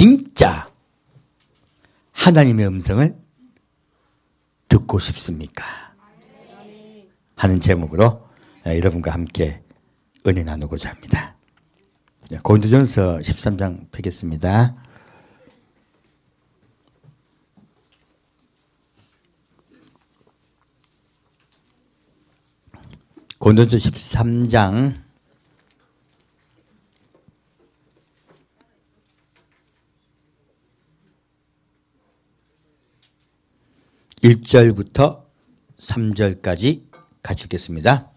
진짜 하나님의 음성을 듣고 싶습니까? 하는 제목으로 여러분과 함께 은혜 나누고자 합니다. 고린도전서 13장 펴겠습니다. 고린도전서 13장 1절부터 3절까지 같이 읽겠습니다.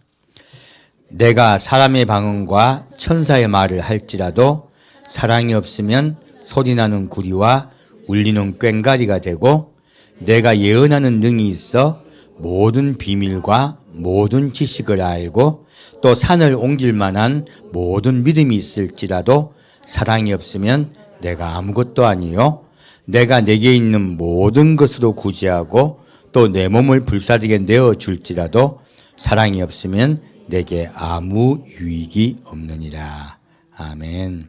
내가 사람의 방언과 천사의 말을 할지라도 사랑이 없으면 소리나는 구리와 울리는 꽹과리가 되고, 내가 예언하는 능이 있어 모든 비밀과 모든 지식을 알고 또 산을 옮길 만한 모든 믿음이 있을지라도 사랑이 없으면 내가 아무것도 아니요, 내가 내게 있는 모든 것으로 구제하고 또 내 몸을 불사르게 내어줄지라도 사랑이 없으면 내게 아무 유익이 없느니라. 아멘.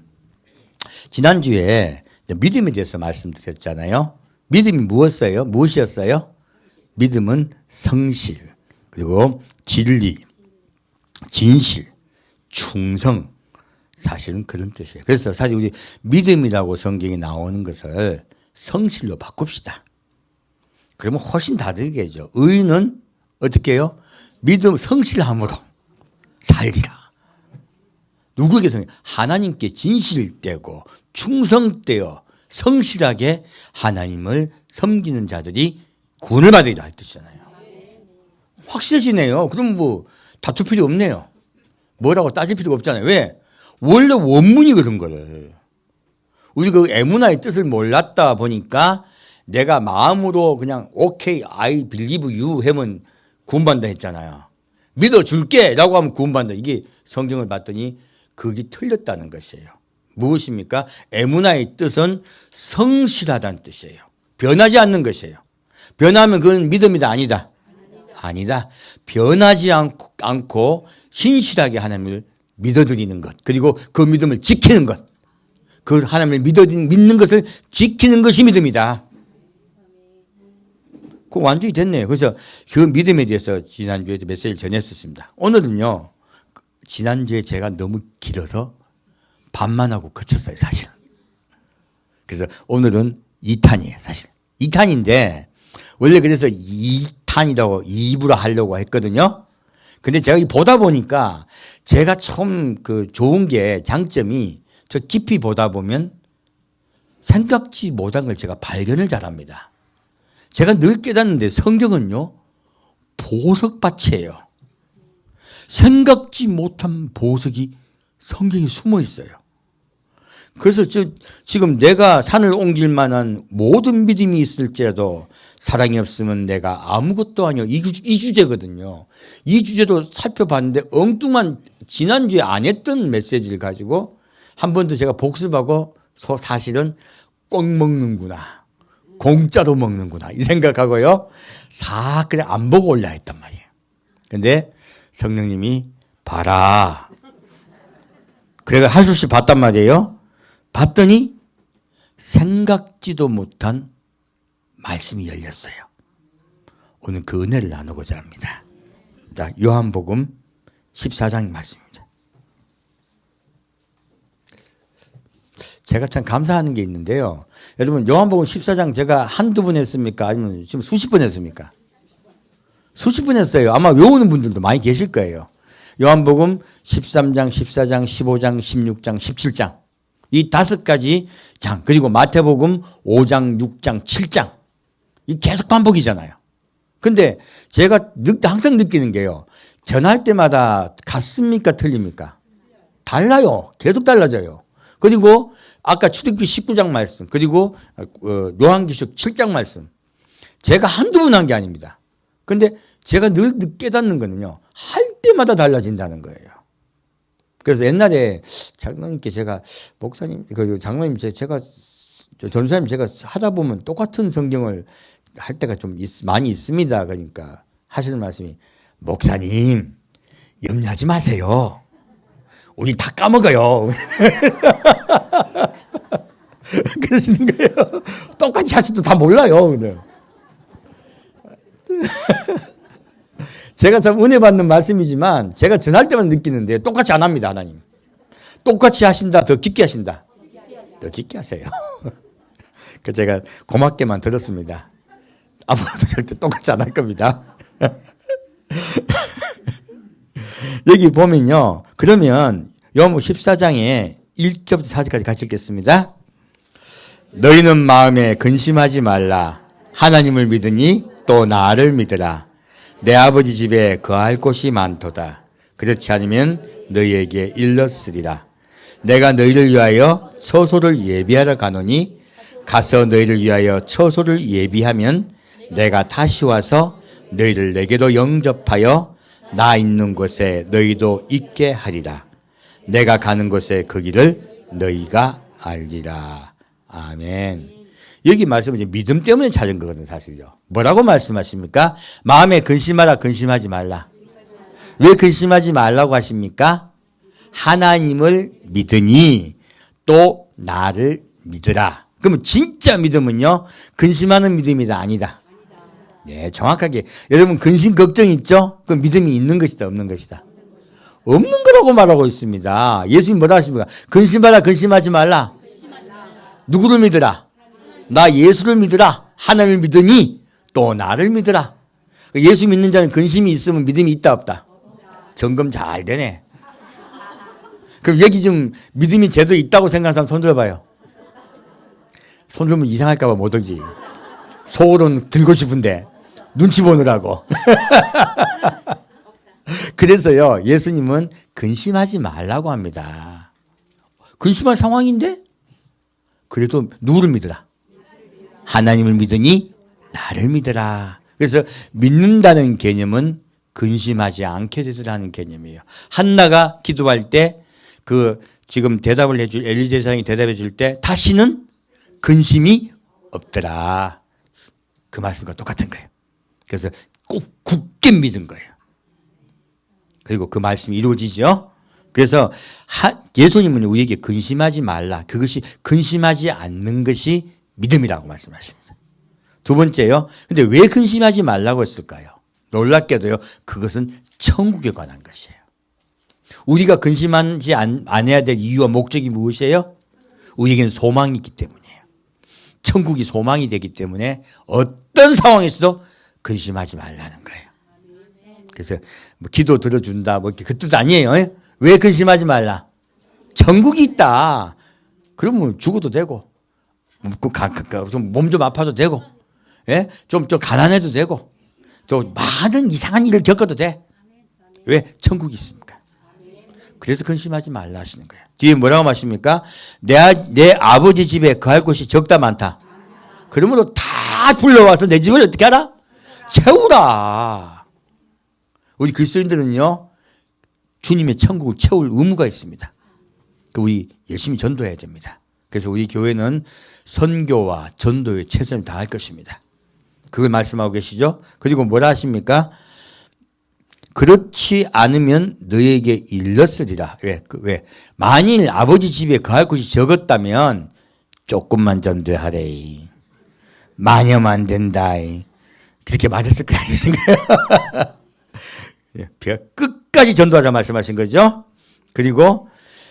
지난주에 믿음에 대해서 말씀드렸잖아요. 믿음이 무엇이었어요? 믿음은 성실, 그리고 진리, 진실, 충성, 사실은 그런 뜻이에요. 그래서 사실 우리 믿음이라고 성경에 나오는 것을 성실로 바꿉시다. 그러면 훨씬 다르겠죠. 의인은 어떻게 해요? 믿음 성실함으로 살리라. 누구에게 하나님께 진실되고 충성되어 성실하게 하나님을 섬기는 자들이 구원을 받으리라 했잖아요. 확실해지네요. 그럼 뭐 다툴 필요 없네요. 뭐라고 따질 필요가 없잖아요. 왜? 원래 원문이 그런 거를. 우리 그 에무나의 뜻을 몰랐다 보니까 내가 마음으로 그냥 오케이, I believe you 하면 구원받는다 했잖아요. 믿어줄게 라고 하면 구원받는다. 이게 성경을 봤더니 그게 틀렸다는 것이에요. 무엇입니까? 에무나의 뜻은 성실하다는 뜻이에요. 변하지 않는 것이에요. 변하면 그건 믿음이다, 아니다? 아니다. 변하지 않고 신실하게 하나님을 믿어드리는 것, 그리고 그 믿음을 지키는 것, 그 하나님을 믿는 것을 지키는 것이 믿음이다. 그 완전히 됐네요. 그래서 그 믿음에 대해서 지난주에 메시지를 전했었습니다. 오늘은요, 지난주에 제가 너무 길어서 반만 하고 그쳤어요, 사실은. 그래서 오늘은 2탄이에요, 사실. 2탄인데, 원래 그래서 2탄이라고 2부로 하려고 했거든요. 근데 제가 보다 보니까 제가 처음 그 좋은 게 장점이 저 깊이 보다 보면 생각지 못한 걸 제가 발견을 잘합니다. 제가 늘 깨닫는데 성경은요, 보석밭이에요. 생각지 못한 보석이 성경에 숨어 있어요. 그래서 지금 내가 산을 옮길 만한 모든 믿음이 있을지라도 사랑이 없으면 내가 아무것도 아니요. 이 주제거든요. 이 주제도 살펴봤는데 엉뚱한 지난주에 안 했던 메시지를 가지고 한 번 더 제가 복습하고 사실은 꼭 먹는구나. 공짜로 먹는구나. 이 생각하고요. 싹 그냥 안 보고 올라 했단 말이에요. 근데 성령님이 봐라. 그래가 한 수씩 봤단 말이에요. 봤더니 생각지도 못한 말씀이 열렸어요. 오늘 그 은혜를 나누고자 합니다. 자, 요한복음 14장 말씀입니다. 제가 참 감사하는 게 있는데요. 여러분, 요한복음 14장 제가 한두 번 했습니까? 아니면 지금 수십 번 했습니까? 수십 번 했어요. 아마 외우는 분들도 많이 계실 거예요. 요한복음 13장, 14장, 15장, 16장, 17장. 이 5가지 장. 그리고 마태복음 5장, 6장, 7장. 이 계속 반복이잖아요. 근데 제가 항상 느끼는 게요. 전할 때마다 같습니까? 틀립니까? 달라요. 계속 달라져요. 그리고 아까 출애굽기 19장 말씀, 그리고 요한계시록 7장 말씀. 제가 한두 번 한 게 아닙니다. 근데 제가 늘 깨닫는 거는요, 할 때마다 달라진다는 거예요. 그래서 옛날에 장로님께 제가, 목사님, 장로님, 제가, 전사님 제가 하다 보면 똑같은 성경을 할 때가 좀 많이 있습니다. 그러니까 하시는 말씀이, 목사님, 염려하지 마세요. 우리 다 까먹어요. 그러시는 거예요. 똑같이 하셔도 다 몰라요. 그래. 제가 참 은혜 받는 말씀이지만 제가 전할 때만 느끼는데 똑같이 안 합니다. 하나님. 똑같이 하신다. 더 깊게 하신다. 더 깊게 하세요. 그 제가 고맙게만 들었습니다. 앞으로도 절대 똑같이 안 할 겁니다. 여기 보면요. 그러면 요한복음 14장에 1절부터 4절까지 같이 읽겠습니다. 너희는 마음에 근심하지 말라. 하나님을 믿으니 또 나를 믿으라. 내 아버지 집에 거할 곳이 많도다. 그렇지 않으면 너희에게 일렀으리라. 내가 너희를 위하여 처소를 예비하러 가노니 가서 너희를 위하여 처소를 예비하면 내가 다시 와서 너희를 내게로 영접하여 나 있는 곳에 너희도 있게 하리라. 내가 가는 곳에 그 길을 너희가 알리라. 아멘. 여기 말씀은 이제 믿음 때문에 찾은 거거든, 사실요. 뭐라고 말씀하십니까? 마음에 근심하라, 근심하지 말라. 왜 근심하지 말라고 하십니까? 하나님을 믿으니 또 나를 믿으라. 그러면 진짜 믿음은요, 근심하는 믿음이다, 아니다. 네, 정확하게. 여러분, 근심, 걱정 있죠? 그 믿음이 있는 것이다, 없는 것이다? 없는 거라고 말하고 있습니다. 예수님 뭐라 하십니까? 근심하라, 근심하지 말라. 누구를 믿으라? 나 예수를 믿으라. 하나님을 믿으니 또 나를 믿으라. 예수 믿는 자는 근심이 있으면 믿음이 있다, 없다? 점검 잘 되네. 그럼 여기 좀 믿음이 제대로 있다고 생각하는 사람 손 들어봐요. 손 들면 이상할까봐 못 들지. 속으로는 들고 싶은데 눈치 보느라고. 그래서요, 예수님은 근심하지 말라고 합니다. 근심할 상황인데? 그래도 누구를 믿으라? 하나님을 믿으니 나를 믿으라. 그래서 믿는다는 개념은 근심하지 않게 되더라는 개념이에요. 한나가 기도할 때 지금 대답을 해줄, 엘리제사장이 대답해 줄 때 다시는 근심이 없더라. 그 말씀과 똑같은 거예요. 그래서 꼭 굳게 믿은 거예요. 그리고 그 말씀이 이루어지죠. 그래서 예수님은 우리에게 근심하지 말라. 그것이 근심하지 않는 것이 믿음이라고 말씀하십니다. 두 번째요. 근데 왜 근심하지 말라고 했을까요? 놀랍게도요. 그것은 천국에 관한 것이에요. 우리가 근심하지 않아야 될 이유와 목적이 무엇이에요? 우리에게는 소망이 있기 때문이에요. 천국이 소망이 되기 때문에 어떤 상황에서도 근심하지 말라는 거예요. 그래서 뭐 기도 들어준다 뭐 그 뜻 아니에요. 왜 근심하지 말라? 천국이 있다. 그러면 죽어도 되고 몸 좀 아파도 되고 좀 가난해도 되고 좀 많은 이상한 일을 겪어도 돼. 왜? 천국이 있습니까? 그래서 근심하지 말라 하시는 거예요. 뒤에 뭐라고 하십니까? 내 아버지 집에 거할 곳이 적다 많다. 그러므로 다 불러와서 내 집을 어떻게 하라? 채우라. 우리 그리스도인들은요, 주님의 천국을 채울 의무가 있습니다. 우리 열심히 전도해야 됩니다. 그래서 우리 교회는 선교와 전도에 최선을 다할 것입니다. 그걸 말씀하고 계시죠? 그리고 뭐라 하십니까? 그렇지 않으면 너에게 일렀으리라. 왜? 만일 아버지 집에 거할 곳이 적었다면 조금만 전도하래. 마녀만 된다. 그렇게 맞았을 거예요. 끝까지 전도하자 말씀하신 거죠. 그리고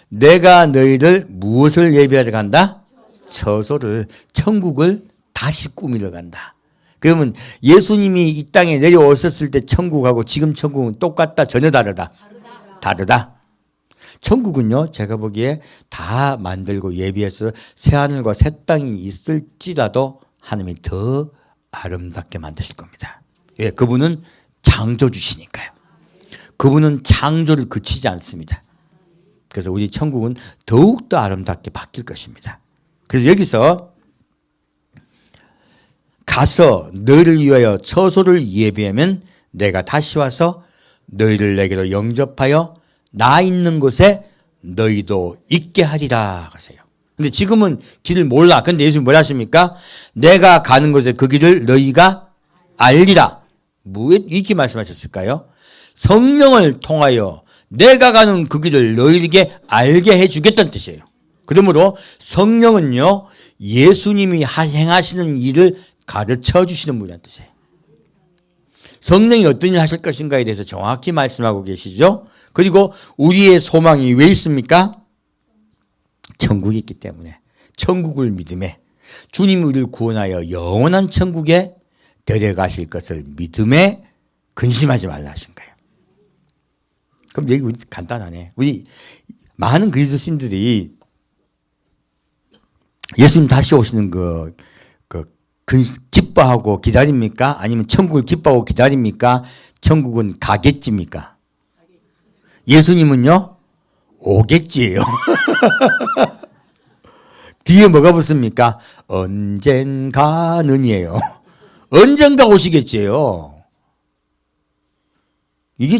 내가 너희를 무엇을 예비하러 간다? 처소를, 천국을 다시 꾸미러 간다. 그러면 예수님이 이 땅에 내려오셨을 때 천국하고 지금 천국은 똑같다, 전혀 다르다? 다르다. 천국은요, 제가 보기에 다 만들고 예비해서 새하늘과 새 땅이 있을지라도 하나님이 더 아름답게 만드실 겁니다. 왜? 그분은 창조주시니까요. 그분은 창조를 그치지 않습니다. 그래서 우리 천국은 더욱더 아름답게 바뀔 것입니다. 그래서 여기서 가서 너희를 위하여 처소를 예비하면 내가 다시 와서 너희를 내게로 영접하여 나 있는 곳에 너희도 있게 하리라 하세요. 근데 지금은 길을 몰라. 근데 예수님 뭐라 하십니까? 내가 가는 곳에 그 길을 너희가 알리라. 왜 이렇게 말씀하셨을까요? 성령을 통하여 내가 가는 그 길을 너희에게 알게 해주겠다는 뜻이에요. 그러므로 성령은요, 예수님이 행하시는 일을 가르쳐 주시는 분이라는 뜻이에요. 성령이 어떤 일을 하실 것인가에 대해서 정확히 말씀하고 계시죠. 그리고 우리의 소망이 왜 있습니까? 천국이 있기 때문에 천국을 믿음에 주님이 우리를 구원하여 영원한 천국에 데려가실 것을 믿음에 근심하지 말라 하신 거예요. 그럼 여기 우리 간단하네. 우리 많은 그리스도인들이 예수님 다시 오시는 기뻐하고 기다립니까? 아니면 천국을 기뻐하고 기다립니까? 천국은 가겠지입니까? 예수님은요? 오겠지예요. 뒤에 뭐가 붙습니까? 언젠가는이에요. 언젠가 오시겠지요. 이게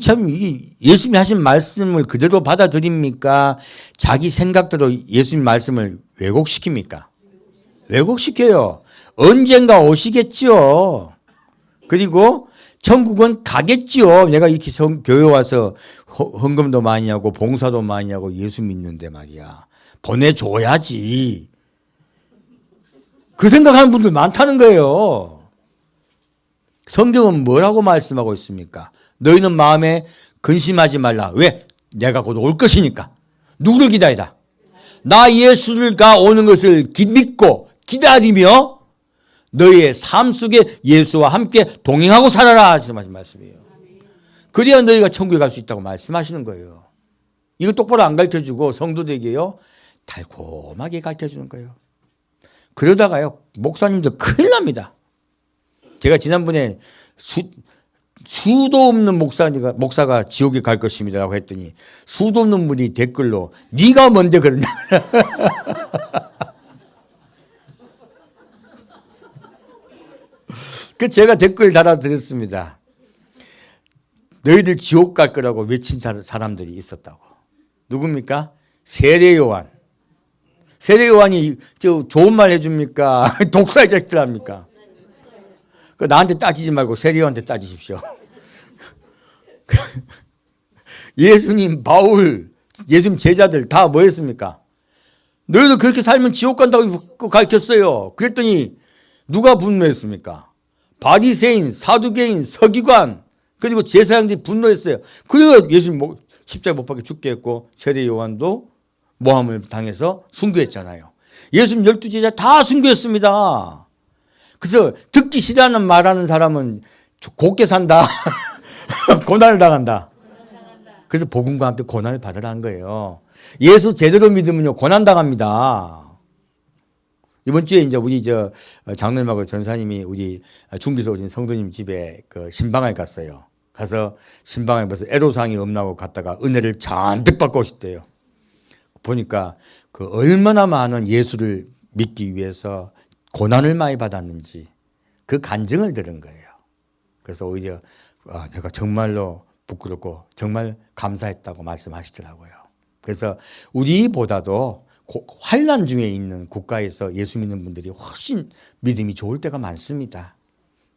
예수님이 하신 말씀을 그대로 받아들입니까? 자기 생각대로 예수님 말씀을 왜곡시킵니까? 왜곡시켜요. 언젠가 오시겠지요. 그리고 천국은 가겠지요. 내가 이렇게 교회 와서 헌금도 많이 하고 봉사도 많이 하고 예수 믿는데 말이야. 보내줘야지. 그 생각하는 분들 많다는 거예요. 성경은 뭐라고 말씀하고 있습니까? 너희는 마음에 근심하지 말라. 왜? 내가 곧 올 것이니까. 누구를 기다리다? 나 예수가 오는 것을 믿고 기다리며 너희의 삶 속에 예수와 함께 동행하고 살아라 하시는 말씀이에요. 그래야 너희가 천국에 갈 수 있다고 말씀하시는 거예요. 이거 똑바로 안 가르쳐주고 성도들에게요 달콤하게 가르쳐주는 거예요. 그러다가요 목사님도 큰일 납니다. 제가 지난번에 수도 없는 목사가 지옥에 갈 것입니다라고 했더니 수도 없는 분이 댓글로 네가 뭔데 그러냐. 그 제가 댓글 달아드렸습니다. 너희들 지옥 갈 거라고 외친 사람들이 있었다고. 누굽니까? 세례 요한. 세례 요한이 좋은 말 해줍니까? 독사의 자식들 합니까? 나한테 따지지 말고 세례 요한한테 따지십시오. 예수님, 바울, 예수님 제자들 다 뭐 했습니까? 너희들 그렇게 살면 지옥 간다고 가르쳤어요. 그랬더니 누가 분노했습니까? 바리새인, 사두개인, 서기관, 그리고 제사장들이 분노했어요. 그래서 예수님 십자가 못 박혀 죽게 했고 세례 요한도 모함을 당해서 순교했잖아요. 예수님 12제자 다 순교했습니다. 그래서 듣기 싫어하는 말하는 사람은 곱게 산다. 고난을 당한다. 그래서 복음과 함께 고난을 받으라는 거예요. 예수 제대로 믿으면요 고난 당합니다. 이번 주에 이제 우리 장로님하고 전사님이 우리 중비서 오신 성도님 집에 신방을 갔어요. 가서 신방에 벌써 애로사항이 없나고 갔다가 은혜를 잔뜩 받고 오셨대요. 보니까 얼마나 많은 예수를 믿기 위해서 고난을 많이 받았는지 그 간증을 들은 거예요. 그래서 오히려 제가 정말로 부끄럽고 정말 감사했다고 말씀하시더라고요. 그래서 우리보다도 환난 중에 있는 국가에서 예수 믿는 분들이 훨씬 믿음이 좋을 때가 많습니다.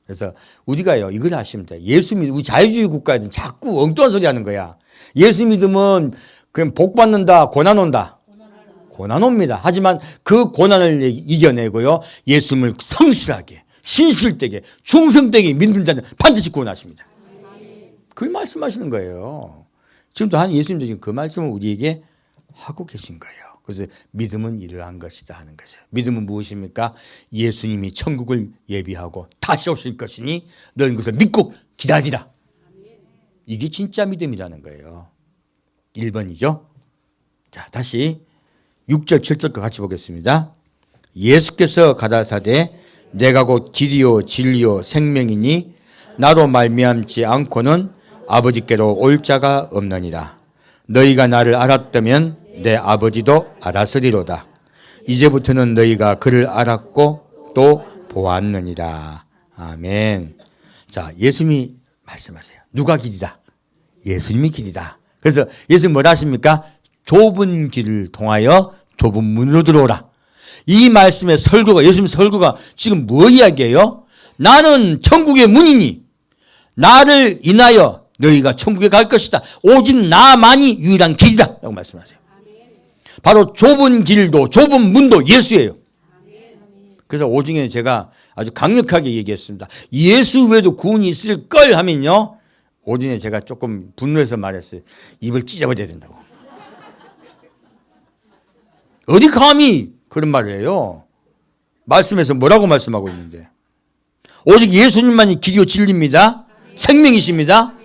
그래서 우리가요 이걸 아시면 돼요. 우리 자유주의 국가에서는 자꾸 엉뚱한 소리 하는 거야. 예수 믿으면 그냥 복 받는다, 고난 온다. 고난 옵니다. 하지만 그 고난을 이겨내고요 예수님을 성실하게 신실되게 충성되게 믿는 자는 반드시 구원하십니다. 그걸 말씀하시는 거예요. 지금도 예수님도 지금 그 말씀을 우리에게 하고 계신 거예요. 그래서 믿음은 이러한 것이다 하는 거죠. 믿음은 무엇입니까? 예수님이 천국을 예비하고 다시 오실 것이니 너는 그것을 믿고 기다리라. 이게 진짜 믿음이라는 거예요. 1번이죠. 자, 다시 6절 7절 같이 보겠습니다. 예수께서 가라사대 내가 곧 길이요 진리요 생명이니 나로 말미암지 않고는 아버지께로 올 자가 없느니라. 너희가 나를 알았다면 내 아버지도 알았으리로다. 이제부터는 너희가 그를 알았고 또 보았느니라. 아멘. 자, 예수님이 말씀하세요. 누가 길이다? 예수님이 길이다. 그래서 예수님 뭐라 하십니까? 좁은 길을 통하여 좁은 문으로 들어오라. 이 말씀의 설교가, 예수님 설교가 지금 뭐 이야기예요? 나는 천국의 문이니 나를 인하여 너희가 천국에 갈 것이다. 오직 나만이 유일한 길이다. 라고 말씀하세요. 바로 좁은 길도 좁은 문도 예수예요. 그래서 오중에 제가 아주 강력하게 얘기했습니다. 예수 외에도 구원이 있을 걸 하면요. 오중에 제가 조금 분노해서 말했어요. 입을 찢어버려야 된다고. 어디 감히 그런 말을 해요. 말씀에서 뭐라고 말씀하고 있는데. 오직 예수님만이 길이요 진리입니다. 생명이십니다.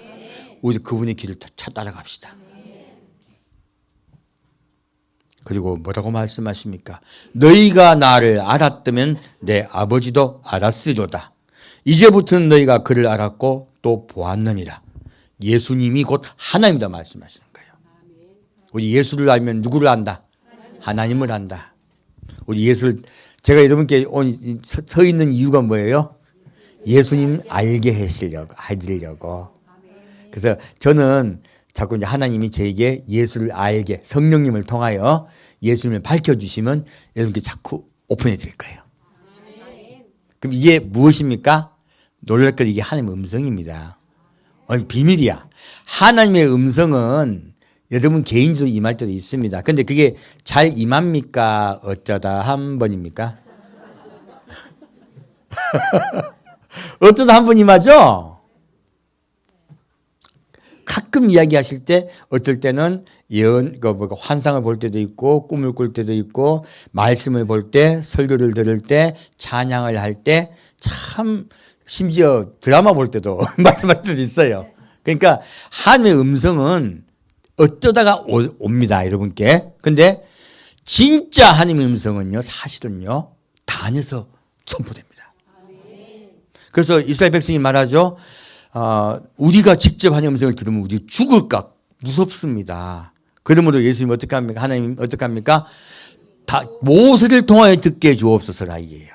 오직 그분의 길을 따라갑시다. 그리고 뭐라고 말씀하십니까? 너희가 나를 알았다면 내 아버지도 알았으리로다. 이제부터는 너희가 그를 알았고 또 보았느니라. 예수님이 곧 하나님이다 말씀하시는 거예요. 우리 예수를 알면 누구를 안다? 하나님을 안다. 우리 예수를, 제가 여러분께 서 있는 이유가 뭐예요? 예수님 알게 하시려고, 해드리려고. 그래서 저는 자꾸 이제 하나님이 저에게 예수를 알게, 성령님을 통하여 예수님을 밝혀주시면 여러분께 자꾸 오픈해 드릴 거예요. 그럼 이게 무엇입니까? 놀랄 것 이게 하나님의 음성입니다. 비밀이야. 하나님의 음성은 여러분 개인적으로 임할 때도 있습니다. 근데 그게 잘 임합니까? 어쩌다 한 번입니까? 어쩌다 한 번 임하죠? 가끔 이야기하실 때 어떨 때는 환상을 볼 때도 있고 꿈을 꿀 때도 있고 말씀을 볼 때 설교를 들을 때 찬양을 할 때 참 심지어 드라마 볼 때도 말씀할 때도 있어요. 그러니까 하나님의 음성은 어쩌다가 옵니다, 여러분께. 근데 진짜 하나님의 음성은요, 사실은요, 단에서 선포됩니다. 그래서 이스라엘 백성이 말하죠. 우리가 직접 하나님의 음성을 들으면 우리 죽을까 무섭습니다. 그러므로 예수님 어떻게 합니까? 하나님 어떻게 합니까? 다 모세를 통하여 듣게 주옵소서라 이게요.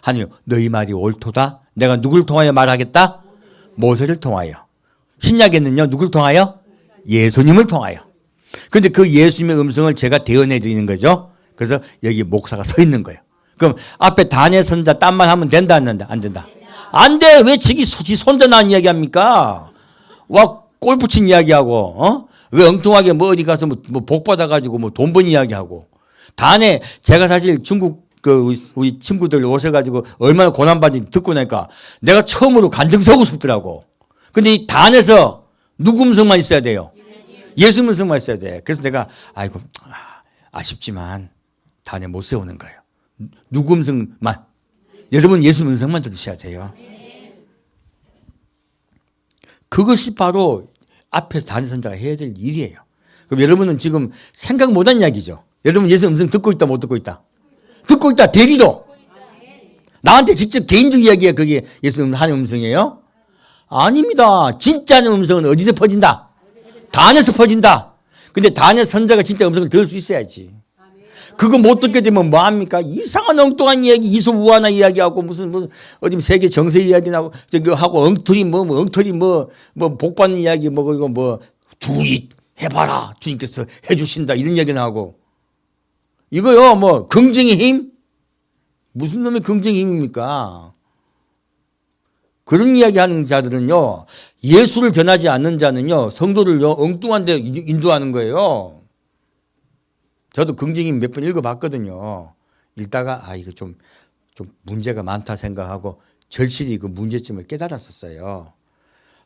하나님 너희 말이 옳도다. 내가 누구를 통하여 말하겠다? 모세를 통하여. 신약에는요 누구를 통하여? 예수님을 통하여. 그런데 그 예수님의 음성을 제가 대언해 드리는 거죠. 그래서 여기 목사가 서 있는 거예요. 그럼 앞에 단에 선자 딴만 하면 된다 안 된다? 안 된다. 안 돼. 왜 지기 손자 낳은 이야기합니까? 와 골프친 이야기하고 왜 엉뚱하게 뭐 어디 가서 뭐 복 받아가지고 뭐 돈 번 이야기하고. 단에 제가 사실 중국 우리 친구들 오셔가지고 얼마나 고난받는지 듣고 나니까 내가 처음으로 간증 서고 싶더라고. 근데 이 단에서 누구 음성만 있어야 돼요? 예수 음성만 있어야 돼. 그래서 내가 아이고 아쉽지만 단에 못 세우는 거예요. 누구 음성만. 여러분 예수 음성만 들으셔야 돼요. 그것이 바로 앞에서 단에 선자가 해야 될 일이에요. 그럼 여러분은 지금 생각 못한 이야기죠. 여러분 예수 음성 듣고 있다 못 듣고 있다? 듣고 있다. 대리도. 나한테 직접 개인적 이야기야. 그게 예수 하나님 음성이에요? 아닙니다. 진짜 하나님 음성은 어디서 퍼진다? 단에서 퍼진다. 근데 단의 선자가 진짜 음성을 들을 수 있어야지. 그거 못 듣게 되면 뭐합니까? 이상한 엉뚱한 이야기, 이소우하나 이야기하고 무슨 어디 세계 정세 이야기 나고 저기 하고 엉터리 엉터리 복 받는 이야기 이거 두잇 해봐라 주님께서 해주신다 이런 이야기 나오고 이거요 긍정의 힘 무슨 놈의 긍정의 힘입니까? 그런 이야기하는 자들은요 예수를 전하지 않는 자는요 성도를요 엉뚱한 데 인도하는 거예요. 저도 긍정의 힘 몇 번 읽어봤거든요. 읽다가 이거 좀 문제가 많다 생각하고 절실히 그 문제점을 깨달았었어요.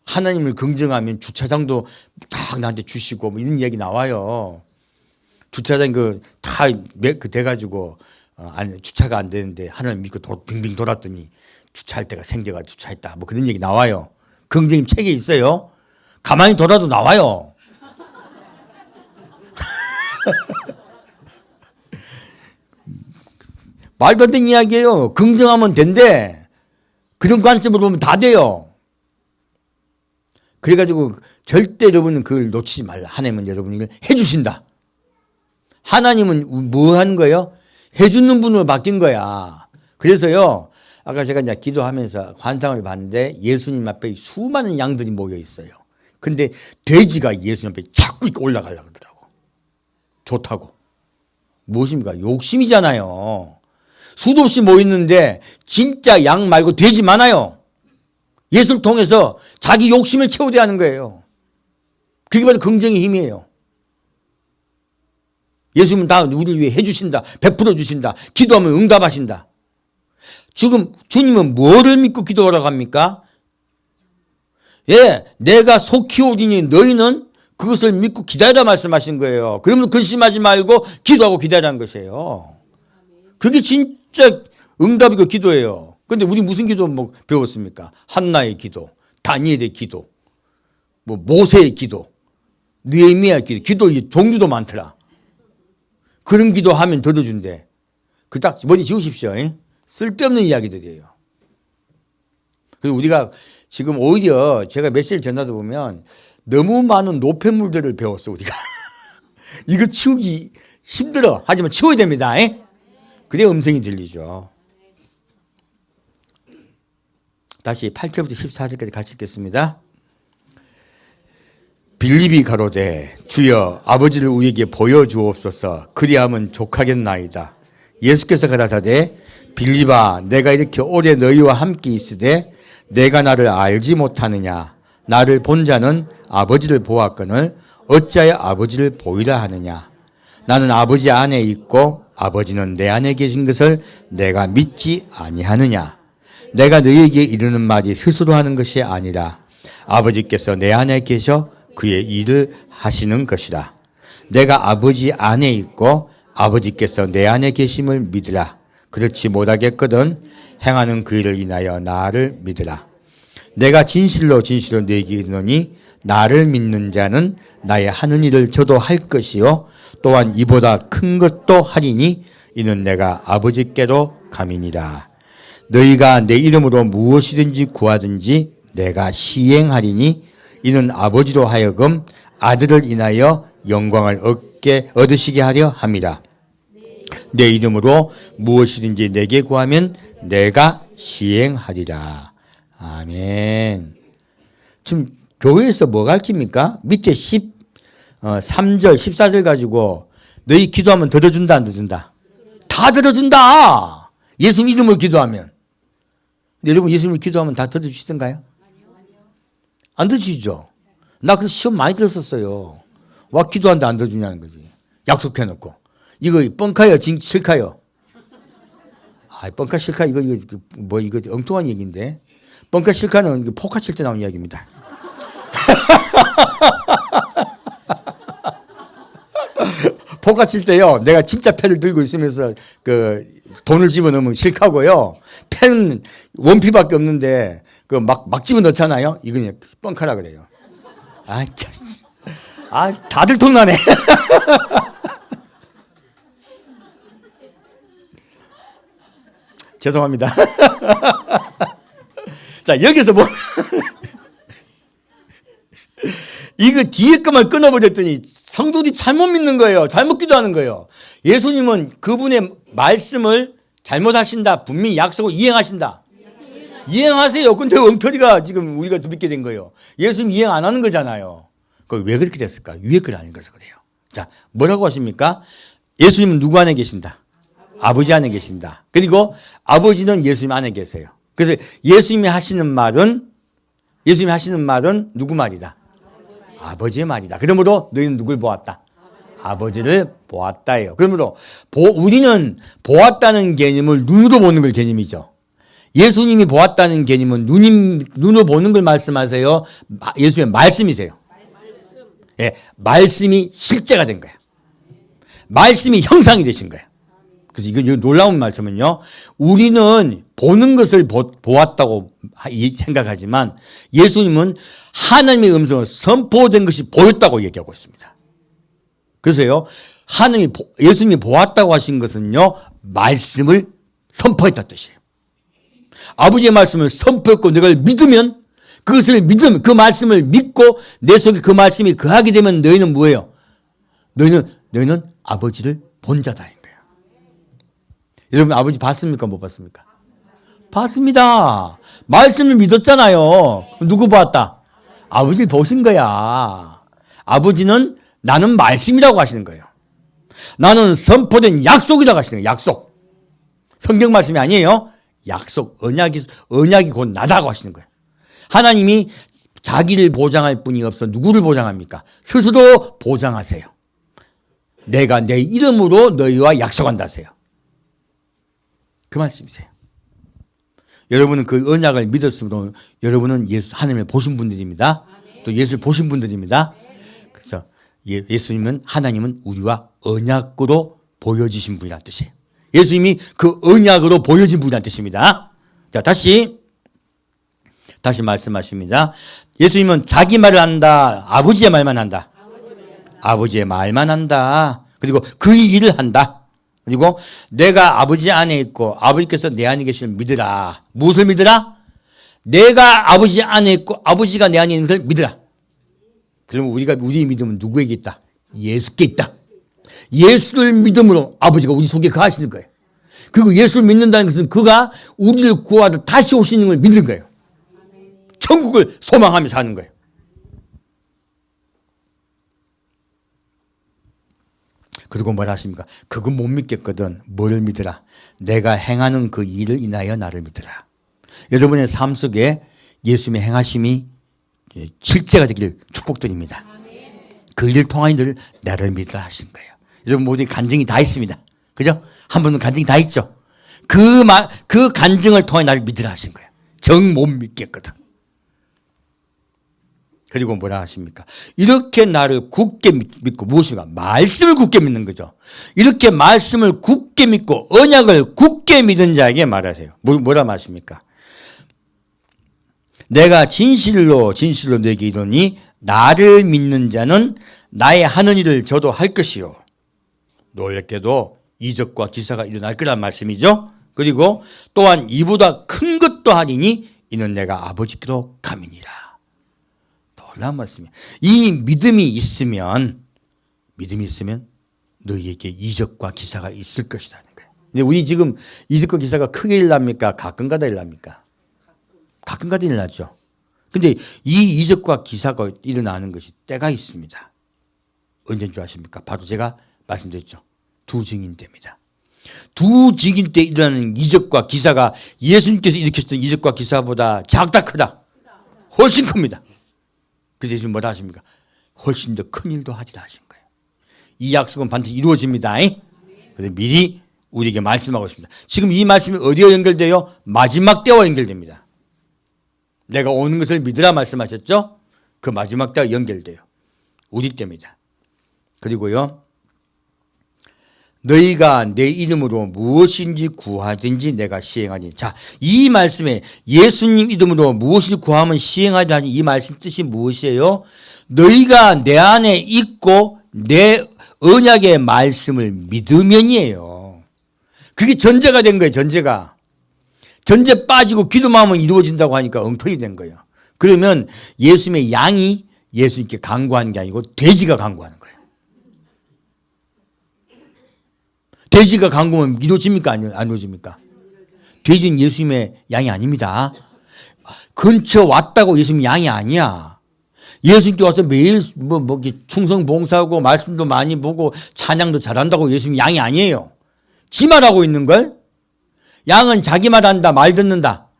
하나님을 긍정하면 주차장도 딱 나한테 주시고 이런 이야기 나와요. 주차장 다 돼가지고 주차가 안 되는데 하나님 믿고 빙빙 돌았더니 주차할 때가 생겨가 주차했다 그런 얘기 나와요. 긍정의 힘 책에 있어요. 가만히 돌아도 나와요. 말도 안 되는 이야기예요. 긍정하면 된대. 그런 관점으로 보면 다 돼요. 그래가지고 절대 여러분은 그걸 놓치지 말라. 하나님은 여러분을 해주신다. 하나님은 뭐 하는 거예요? 해주는 분으로 바뀐 거야. 그래서요. 아까 제가 이제 기도하면서 환상을 봤는데 예수님 앞에 수많은 양들이 모여 있어요. 근데 돼지가 예수님 앞에 자꾸 이렇게 올라가려고 하더라고. 좋다고. 무엇입니까? 욕심이잖아요. 수도 없이 모였는데 진짜 양 말고 돼지 많아요. 예수를 통해서 자기 욕심을 채우려 하는 거예요. 그게 바로 긍정의 힘이에요. 예수님은 다 우리를 위해 해주신다. 베풀어 주신다. 기도하면 응답하신다. 지금 주님은 뭐를 믿고 기도하라고 합니까? 예, 내가 속히 오리니 너희는 그것을 믿고 기다리라 말씀하신 거예요. 그러면 근심하지 말고 기도하고 기다리라는 것이에요. 그게 진짜 응답이고 기도예요. 근데 우리 무슨 기도 뭐 배웠습니까? 한나의 기도, 다니엘의 기도, 뭐 모세의 기도, 느헤미야의 기도, 기도 종류도 많더라. 그런 기도하면 들어준대. 그 딱 머리 지우십시오. 쓸데없는 이야기들이에요. 그래서 우리가 지금 오히려 제가 메시지를 전하다 보면 너무 많은 노폐물들을 배웠어, 우리가. 이거 치우기 힘들어. 하지만 치워야 됩니다. 그래야 음성이 들리죠. 다시 8절부터 14절까지 같이 읽겠습니다. 빌립이 가로되 주여 아버지를 우리에게 보여주옵소서 그리하면 족하겠나이다. 예수께서 가라사대 빌립아 내가 이렇게 오래 너희와 함께 있으되 내가 나를 알지 못하느냐. 나를 본 자는 아버지를 보았거늘 어찌하여 아버지를 보이라 하느냐. 나는 아버지 안에 있고 아버지는 내 안에 계신 것을 내가 믿지 아니하느냐. 내가 너희에게 이르는 말이 스스로 하는 것이 아니라 아버지께서 내 안에 계셔 그의 일을 하시는 것이라. 내가 아버지 안에 있고 아버지께서 내 안에 계심을 믿으라. 그렇지 못하겠거든 행하는 그 일을 인하여 나를 믿으라. 내가 진실로 진실로 너희에게 이르노니 나를 믿는 자는 나의 하는 일을 저도 할 것이요 또한 이보다 큰 것도 하리니 이는 내가 아버지께로 감이니라. 너희가 내 이름으로 무엇이든지 구하든지 내가 시행하리니 이는 아버지로 하여금 아들을 인하여 영광을 얻으시게 하려 함이라. 내 이름으로 무엇이든지 내게 구하면 내가 시행하리라. 아멘. 지금 교회에서 뭐 가르칩니까? 밑에 3절, 14절 가지고 너희 기도하면 들어준다, 안 들어준다? 다 들어준다. 예수님 이름으로 기도하면. 근데 여러분 예수님을 기도하면 다 들어주시던가요? 안 들어주시죠? 나 그래서 시험 많이 들었었어요. 와 기도하는데 안 들어주냐는 거지. 약속해놓고. 이거 뻥카요? 실카요? 아, 뻥카 실카 이거 엉뚱한 얘기인데. 뻥카 실카는 포카 칠 때 나온 이야기입니다. 포카 칠 때요. 내가 진짜 패를 들고 있으면서 돈을 집어넣으면 실카고요. 펜은 원피밖에 없는데 막 집어넣잖아요. 이건 뻥카라 그래요. 아, 참. 아, 다들 통나네. 죄송합니다. 자, 여기서 뭐 이거 뒤에 것만 끊어버렸더니 성도들이 잘못 믿는 거예요. 잘못 기도하는 거예요. 예수님은 그분의 말씀을 잘못하신다. 분명히 약속을 이행하신다. 이행하세요. 근데 엉터리가 지금 우리가 믿게 된 거예요. 예수님 이행 안 하는 거잖아요. 그걸 왜 그렇게 됐을까? 위에 걸 아닌 것을 그래요. 자, 뭐라고 하십니까? 예수님은 누구 안에 계신다? 아버지 안에 계신다. 그리고 아버지는 예수님 안에 계세요. 그래서 예수님이 하시는 말은 누구 말이다? 아버지의 말이다. 그러므로 너희는 누굴 보았다? 아버지를 보았다예요. 그러므로 우리는 보았다는 개념을 눈으로 보는 걸 개념이죠. 예수님이 보았다는 개념은 눈으로 보는 걸 말씀하세요? 예수님의 말씀이세요. 예, 말씀이 실제가 된 거예요. 말씀이 형상이 되신 거예요. 그래서 이거 놀라운 말씀은요. 우리는 보는 것을 보았다고 생각하지만 예수님은 하나님의 음성을 선포된 것이 보였다고 얘기하고 있습니다. 그래서요. 예수님이 보았다고 하신 것은요. 말씀을 선포했다는 뜻이에요. 아버지의 말씀을 선포했고 내가 믿으면 그 말씀을 믿고 내 속에 그 말씀이 거하게 되면 너희는 뭐예요? 너희는 아버지를 본 자다인 거예요. 여러분 아버지 봤습니까? 못 봤습니까? 봤습니다. 말씀을 믿었잖아요. 누구 봤다? 아버지를 보신 거야. 아버지는 나는 말씀이라고 하시는 거예요. 나는 선포된 약속이라고 하시는 거예요. 약속. 성경 말씀이 아니에요. 약속. 언약이 곧 나다고 하시는 거예요. 하나님이 자기를 보장할 뿐이 없어 누구를 보장합니까? 스스로 보장하세요. 내가 내 이름으로 너희와 약속한다세요. 그 말씀이세요. 여러분은 그 언약을 믿었으므로 여러분은 하나님을 보신 분들입니다. 또 예수를 보신 분들입니다. 그래서 예수님은, 하나님은 우리와 언약으로 보여지신 분이라는 뜻이에요. 예수님이 그 언약으로 보여진 분이라는 뜻입니다. 자, 다시 말씀하십니다. 예수님은 자기 말을 한다. 아버지의 말만 한다. 아버지의 말만 한다. 그리고 그 일을 한다. 그리고 내가 아버지 안에 있고 아버지께서 내 안에 계시는 믿으라. 무엇을 믿으라? 내가 아버지 안에 있고 아버지가 내 안에 있는 것을 믿으라. 그러면 우리의 믿음은 누구에게 있다? 예수께 있다. 예수를 믿음으로 아버지가 우리 속에 거하시는 거예요. 그리고 예수를 믿는다는 것은 그가 우리를 구하러 다시 오시는 걸 믿는 거예요. 천국을 소망하며 사는 거예요. 그리고 뭐라 하십니까? 그거 못 믿겠거든. 뭐를 믿으라? 내가 행하는 그 일을 인하여 나를 믿으라. 여러분의 삶 속에 예수님의 행하심이 실제가 되기를 축복드립니다. 그 일을 통하여 늘 나를 믿으라 하신 거예요. 여러분 모두 간증이 다 있습니다. 그죠? 한 분은 간증이 다 있죠. 그 간증을 통해 나를 믿으라 하신 거예요. 정 못 믿겠거든. 그리고 뭐라 하십니까? 이렇게 나를 굳게 믿고, 무엇인가? 말씀을 굳게 믿는 거죠. 이렇게 말씀을 굳게 믿고 언약을 굳게 믿은 자에게 말하세요. 뭐라 말씀입니까? 내가 진실로 너에게 이르노니 나를 믿는 자는 나의 하는 일을 저도 할 것이요. 놀랍게도 이적과 기사가 일어날 거란 말씀이죠. 그리고 또한 이보다 큰 것도 하리니 이는 내가 아버지께로 감이니라. 놀라운 말씀이에요. 이 믿음이 있으면 너희에게 이적과 기사가 있을 것이라는 거예요. 근데 우리 지금 이적과 기사가 크게 일납니까? 가끔가다 일납니까? 가끔가다 일어나죠. 근데 이 이적과 기사가 일어나는 것이 때가 있습니다. 언제인 줄 아십니까? 바로 제가 말씀드렸죠. 두 증인 때입니다. 두 증인 때 일어나는 이적과 기사가 예수님께서 일으켰던 이적과 기사보다 작다 크다. 훨씬 큽니다. 그래서 예수님 뭐라 하십니까? 훨씬 더 큰 일도 하리라 하신 거예요. 이 약속은 반드시 이루어집니다. 그래서 미리 우리에게 말씀하고 있습니다. 지금 이 말씀이 어디와 연결돼요? 마지막 때와 연결됩니다. 내가 오는 것을 믿으라 말씀하셨죠? 그 마지막 때와 연결돼요. 우리 때입니다. 그리고요, 너희가 내 이름으로 무엇인지 구하든지 내가 시행하니. 자, 이 말씀에 예수님 이름으로 무엇을 구하면 시행하리라니, 이 말씀 뜻이 무엇이에요? 너희가 내 안에 있고 내 언약의 말씀을 믿으면이에요. 그게 전제가 된 거예요. 전제 빠지고 기도만 하면 이루어진다고 하니까 엉터리 된 거예요. 그러면 예수님의 양이 예수님께 간구하는 게 아니고 돼지가 간구하는 거예요. 돼지가 간구하면 이루어집니까? 안 이루어집니까? 돼지는 예수님의 양이 아닙니다. 근처 왔다고 예수님 양이 아니야. 예수님께 와서 매일 충성 봉사하고 말씀도 많이 보고 찬양도 잘한다고 예수님 양이 아니에요. 지 말하고 있는 걸. 양은 자기 말 한다, 말 듣는다.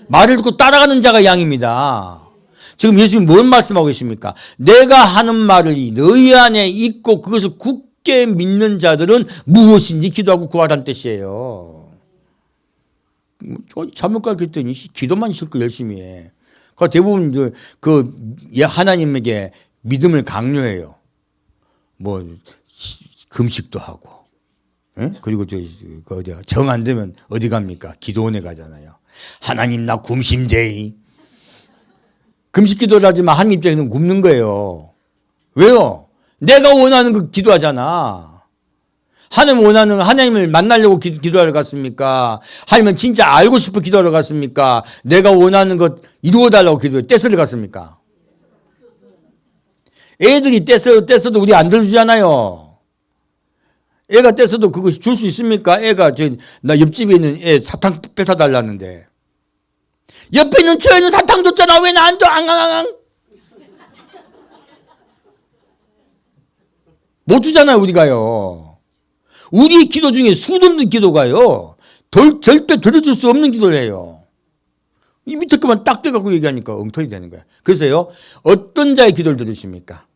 말을 듣고 따라가는 자가 양입니다. 지금 예수님 뭔 말씀하고 계십니까? 내가 하는 말을 너희 안에 있고 그것을 굳게 믿는 자들은 무엇인지 기도하고 구하라는 뜻이에요. 잘못 가르쳤더니 기도만 싫고 열심히 해. 그 대부분 하나님에게 믿음을 강요해요. 뭐 금식도 하고, 그리고 정 안 되면 어디 갑니까? 기도원에 가잖아요. 하나님 나 굶심제이. 금식 기도를 하지만 하나님 입장에서는 굶는 거예요. 왜요? 내가 원하는 거 기도하잖아. 하나님을 만나려고 기도하러 갔습니까? 아니면 진짜 알고 싶어 기도하러 갔습니까? 내가 원하는 것 이루어달라고 떼쓰러 갔습니까? 애들이 떼써도 우리 안 들어주잖아요. 애가 떼써도 그거 줄 수 있습니까? 애가 나 옆집에 있는 애 사탕 뺏어달라는데. 옆에 있는 저 애는 사탕 줬잖아. 왜 나 안 줘? 앙앙앙. 못 주잖아요, 우리가요. 우리 기도 중에 수없는 기도가요. 절대 들어줄 수 없는 기도를 해요. 이 밑에 것만 딱 떼갖고 얘기하니까 엉터리 되는 거야. 그래서요, 어떤 자의 기도를 들으십니까?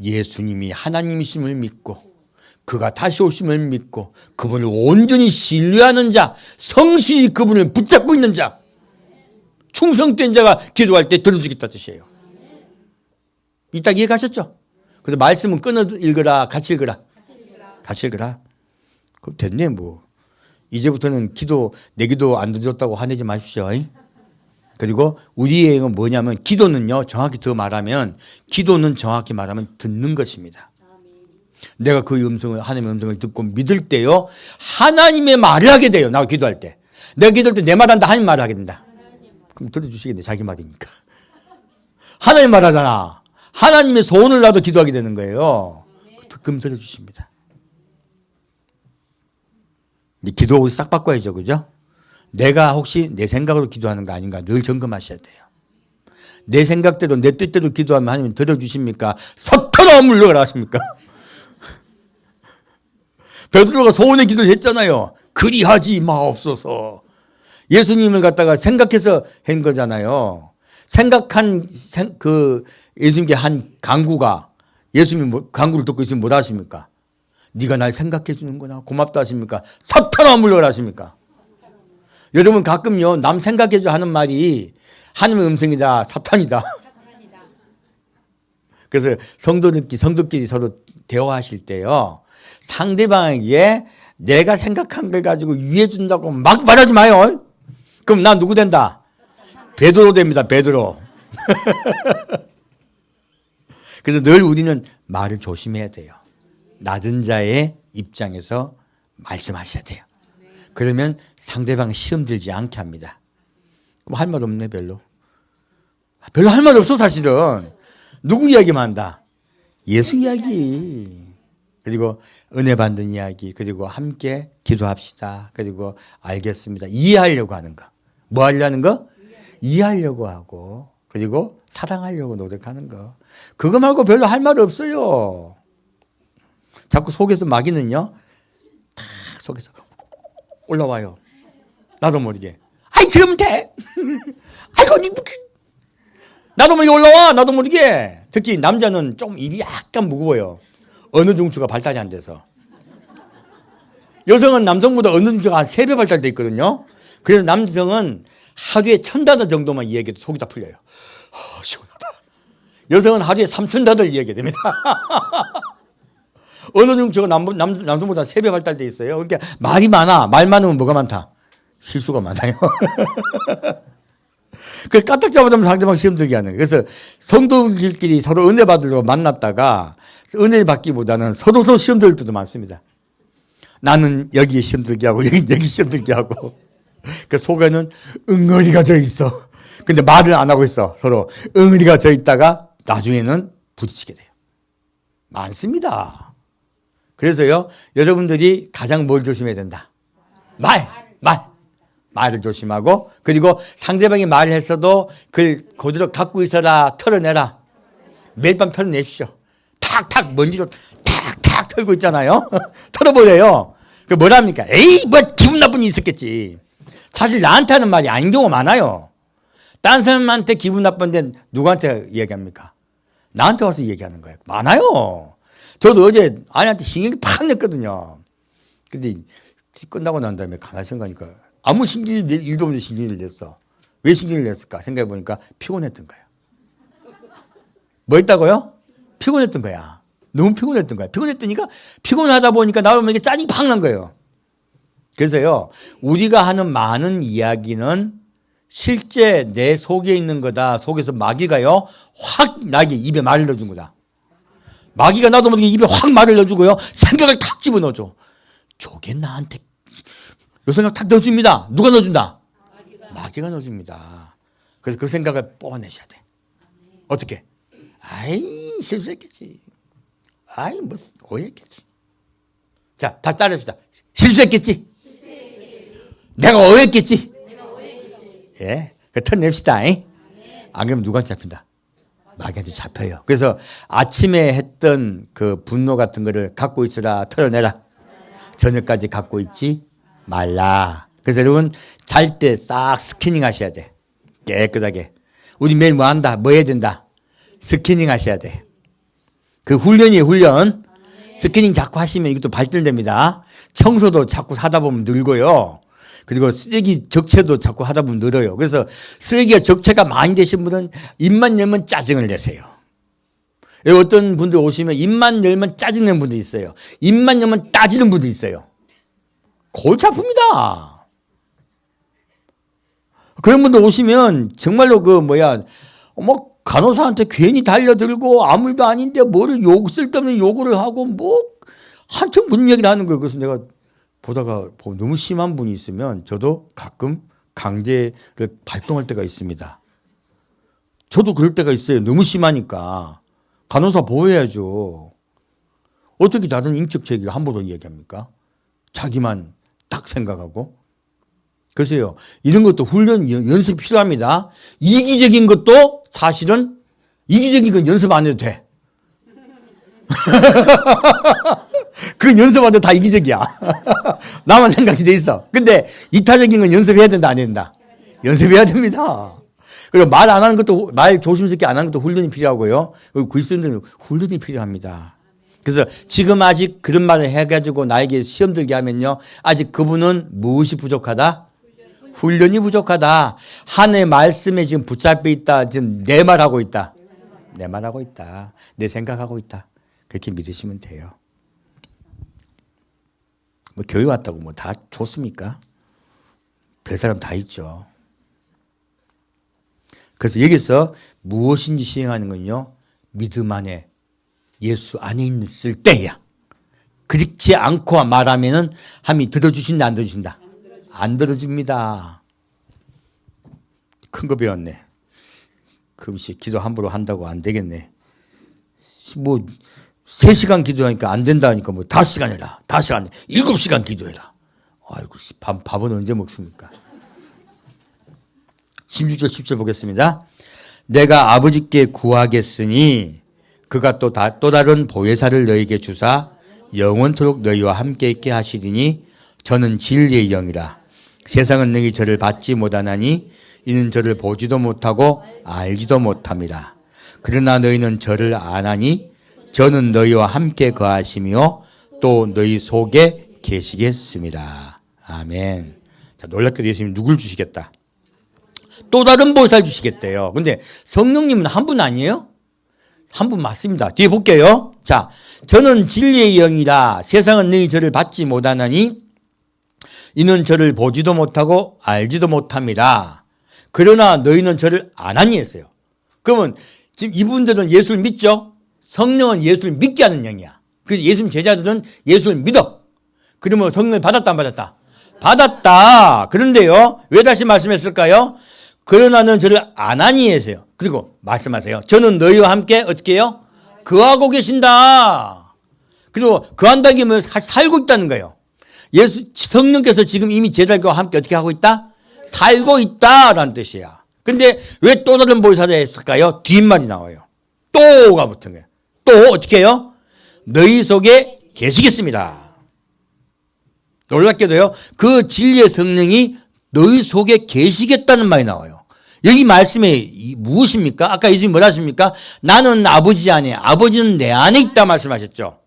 예수님이 하나님이심을 믿고 그가 다시 오심을 믿고 그분을 온전히 신뢰하는 자, 성실히 그분을 붙잡고 있는 자, 충성된 자가 기도할 때 들어주겠다 뜻이에요. 이딱 이해가셨죠? 그래서 말씀은 끊어 읽으라, 같이 읽으라. 같이 읽으라. 그럼 됐네 뭐. 이제부터는 내 기도 안 들어줬다고 화내지 마십시오. 그리고 우리의 건 뭐냐면 기도는요, 정확히 더 말하면 기도는 정확히 말하면 듣는 것입니다. 내가 그 음성을, 하나님의 음성을 듣고 믿을 때요, 하나님의 말을 하게 돼요. 나 기도할 때. 내가 기도할 때 내 말 한다, 하나님 말을 하게 된다. 그럼 들어주시겠네, 자기 말이니까. 하나님 말 하잖아. 하나님의 소원을 나도 기도하게 되는 거예요. 그럼 들어주십니다. 기도 싹 바꿔야죠, 그죠? 내가 혹시 내 생각으로 기도하는 거 아닌가 늘 점검하셔야 돼요. 내 생각대로 내 뜻대로 기도하면 하나님 들어주십니까? 서터러 물러가라 하십니까? 베드로가 소원의 기도를 했잖아요. 그리하지 마옵소서. 예수님을 갖다가 생각해서 한 거잖아요. 생각한 예수님께 한 강구가 예수님 강구를 듣고 있으면 뭐라 하십니까? 네가 날 생각해 주는구나. 고맙다 하십니까? 서터러 물러가라 하십니까? 여러분 가끔요, 남 생각해 줘 하는 말이 하나님의 음성이다, 사탄이다. 그래서 성도끼리 서로 대화하실 때요, 상대방에게 내가 생각한 걸 가지고 위해 준다고 막 말하지 마요. 그럼 나 누구 된다? 베드로 됩니다, 베드로. 그래서 늘 우리는 말을 조심해야 돼요. 낮은 자의 입장에서 말씀하셔야 돼요. 그러면 상대방 시험 들지 않게 합니다. 그럼 할 말 없네, 별로. 별로 할 말 없어, 사실은. 누구 이야기만 한다? 예수 이야기. 그리고 은혜 받는 이야기. 그리고 함께 기도합시다. 그리고 알겠습니다. 이해하려고 하는 거. 뭐 하려는 거? 이해하려고 하고. 그리고 사랑하려고 노력하는 거. 그거 말고 별로 할 말 없어요. 자꾸 속에서 마귀는요, 다 속에서 올라와요. 나도 모르게. 아이, 그러면 돼. 아이고, 나도 모르게 올라와. 나도 모르게. 특히 남자는 좀 입이 약간 무거워요. 어느 중추가 발달이 안 돼서. 여성은 남성보다 어느 중추가 한 3배 발달돼 있거든요. 그래서 남성은 하루에 1000단어 정도만 이야기해도 속이 다 풀려요. 시원하다. 여성은 하루에 3000단어를 이야기해야 됩니다. 어느 중추가 남성보다 3배 발달돼 있어요. 그러니까 말이 많아. 말 많으면 뭐가 많다? 실수가 많아요. 그걸 까딱 잡아주면 상대방 시험 들게 하는 거예요. 그래서 성도들끼리 서로 은혜 받으려고 만났다가 은혜 받기보다는 서로 시험 들 때도 많습니다. 나는 여기에 시험 들게 하고 여기 시험 들게 하고 그 속에는 응어리가 져 있어. 근데 말을 안 하고 있어. 서로 응어리가 져 있다가 나중에는 부딪히게 돼요. 많습니다. 그래서요, 여러분들이 가장 뭘 조심해야 된다? 말을 조심하고, 그리고 상대방이 말을 했어도 그걸 그대로 갖고 있어라, 털어내라. 매일 밤 털어내십시오. 탁탁 먼지로 탁탁 털고 있잖아요. 털어버려요. 그 뭐랍니까? 에이, 뭐 기분 나쁜 일이 있었겠지. 사실 나한테 하는 말이 아닌 경우가 많아요. 딴 사람한테 기분 나쁜데 누구한테 얘기합니까? 나한테 와서 얘기하는 거예요. 많아요. 저도 어제 아내한테 신경이 팍 냈거든요. 근데 끝나고 난 다음에 가만히 생각하니까 아무 일도 없는데 신경을 냈어. 왜 신경을 냈을까? 생각해보니까 피곤했던 거야. 뭐 했다고요? 피곤했던 거야. 너무 피곤했던 거야. 피곤했더니까 피곤하다 보니까 나오면 이게 짜증이 팍 난 거예요. 그래서요, 우리가 하는 많은 이야기는 실제 내 속에 있는 거다. 속에서 마귀가요, 확 나에게 입에 말을 넣어준 거다. 마귀가 나도 모르게 입에 확 말을 넣어주고요, 생각을 탁 집어넣어줘. 저게 나한테 요 생각 탁 넣어줍니다. 누가 넣어준다? 마귀가 넣어줍니다. 그래서 그 생각을 뽑아내셔야 돼. 어떻게? 아이, 실수했겠지. 아이, 뭐 오해했겠지. 자, 다 따라합시다. 실수했겠지? 내가 오해했겠지? 예, 그 털냅시다. 안 그러면 누구한테 잡힌다? 마귀한테 잡혀요. 그래서 아침에 했던 그 분노 같은 거를 갖고 있으라, 털어내라. 저녁까지 갖고 있지 말라. 그래서 여러분 잘 때 싹 스키닝 하셔야 돼. 깨끗하게. 우리 매일 뭐 한다? 뭐 해야 된다? 스키닝 하셔야 돼. 그 훈련이에요, 훈련. 스캐닝 자꾸 하시면 이것도 발달됩니다. 청소도 자꾸 하다 보면 늘고요. 그리고 쓰레기 적체도 자꾸 하다 보면 늘어요. 그래서 쓰레기가 적체가 많이 되신 분은 입만 열면 짜증을 내세요. 어떤 분들 오시면 입만 열면 짜증내는 분도 있어요. 입만 열면 따지는 분도 있어요. 골치 아픕니다. 그런 분들 오시면 정말로 간호사한테 괜히 달려들고 아무 일도 아닌데 뭐를 쓸데없는 요구를 하고 한참 무슨 얘기를 하는 거예요. 그래서 내가 보다가 너무 심한 분이 있으면 저도 가끔 강제를 발동할 때가 있습니다. 저도 그럴 때가 있어요. 너무 심하니까. 간호사 보호해야죠. 어떻게 다른 인격체계가 함부로 얘기합니까? 자기만 딱 생각하고. 그래서요, 이런 것도 훈련, 연습이 필요합니다. 이기적인 것도 사실은 이기적인 건 연습 안 해도 돼. 그건 연습 안 해도 다 이기적이야. 나만 생각이 돼 있어. 근데 이타적인 건 연습해야 된다, 안 해야 된다? 연습해야 됩니다. 그리고 말 안 하는 것도, 말 조심스럽게 안 하는 것도 훈련이 필요하고요. 그리고 그리스도인들은 훈련이 필요합니다. 그래서 지금 아직 그런 말을 해가지고 나에게 시험 들게 하면요, 아직 그분은 무엇이 부족하다? 훈련이 부족하다. 하나님의 말씀에 지금 붙잡혀 있다. 지금 내 말하고 있다. 내 말하고 있다. 내 생각하고 있다. 그렇게 믿으시면 돼요. 교회 왔다고 다 좋습니까? 별 사람 다 있죠. 그래서 여기서 무엇인지 시행하는 건요, 믿음 안에 예수 안에 있을 때야. 그렇지 않고 말하면은 함이 들어주신다, 안 들어주신다? 안 들어줍니다. 큰 거 배웠네. 금식 기도 함부로 한다고 안 되겠네. 3시간 기도하니까 안 된다니까 5시간 해라. 5시간, 7시간 기도해라. 아이고, 밥은 언제 먹습니까? 16절, 10절 보겠습니다. 내가 아버지께 구하겠으니 그가 또 다른 보혜사를 너희에게 주사 영원토록 너희와 함께 있게 하시리니 저는 진리의 영이라. 세상은 너희 저를 받지 못하나니 이는 저를 보지도 못하고 알지도 못함이라. 그러나 너희는 저를 아나니 저는 너희와 함께 거하시며 또 너희 속에 계시겠습니다. 아멘. 자, 놀랍게도 예수님이 누굴 주시겠다? 또 다른 보혜사를 주시겠대요. 근데 성령님은 한 분 아니에요? 한 분 맞습니다. 뒤에 볼게요. 자, 저는 진리의 영이라. 세상은 너희 저를 받지 못하나니 이는 저를 보지도 못하고 알지도 못함이라. 그러나 너희는 저를 아나니 했어요. 그러면 지금 이분들은 예수를 믿죠? 성령은 예수를 믿게 하는 영이야. 그래서 예수님 제자들은 예수를 믿어. 그러면 성령을 받았다, 안 받았다? 받았다. 그런데요, 왜 다시 말씀했을까요? 그러나 너는 저를 아나니 했어요. 그리고 말씀하세요. 저는 너희와 함께 어떻게 해요? 거하고 계신다. 그리고 거한다는 게 뭐예요? 살고 있다는 거예요. 성령께서 지금 이미 제자들과 함께 어떻게 하고 있다? 살고 있다라는 뜻이야. 근데 왜 또 다른 보혜사를 했을까요? 뒷말이 나와요. 또가 붙은 거예요. 또 어떻게 해요? 너희 속에 계시겠습니다. 놀랍게도요, 그 진리의 성령이 너희 속에 계시겠다는 말이 나와요. 여기 말씀에 무엇입니까? 아까 예수님이 뭐라 하십니까? 나는 아버지 안에, 아버지는 내 안에 있다 말씀하셨죠.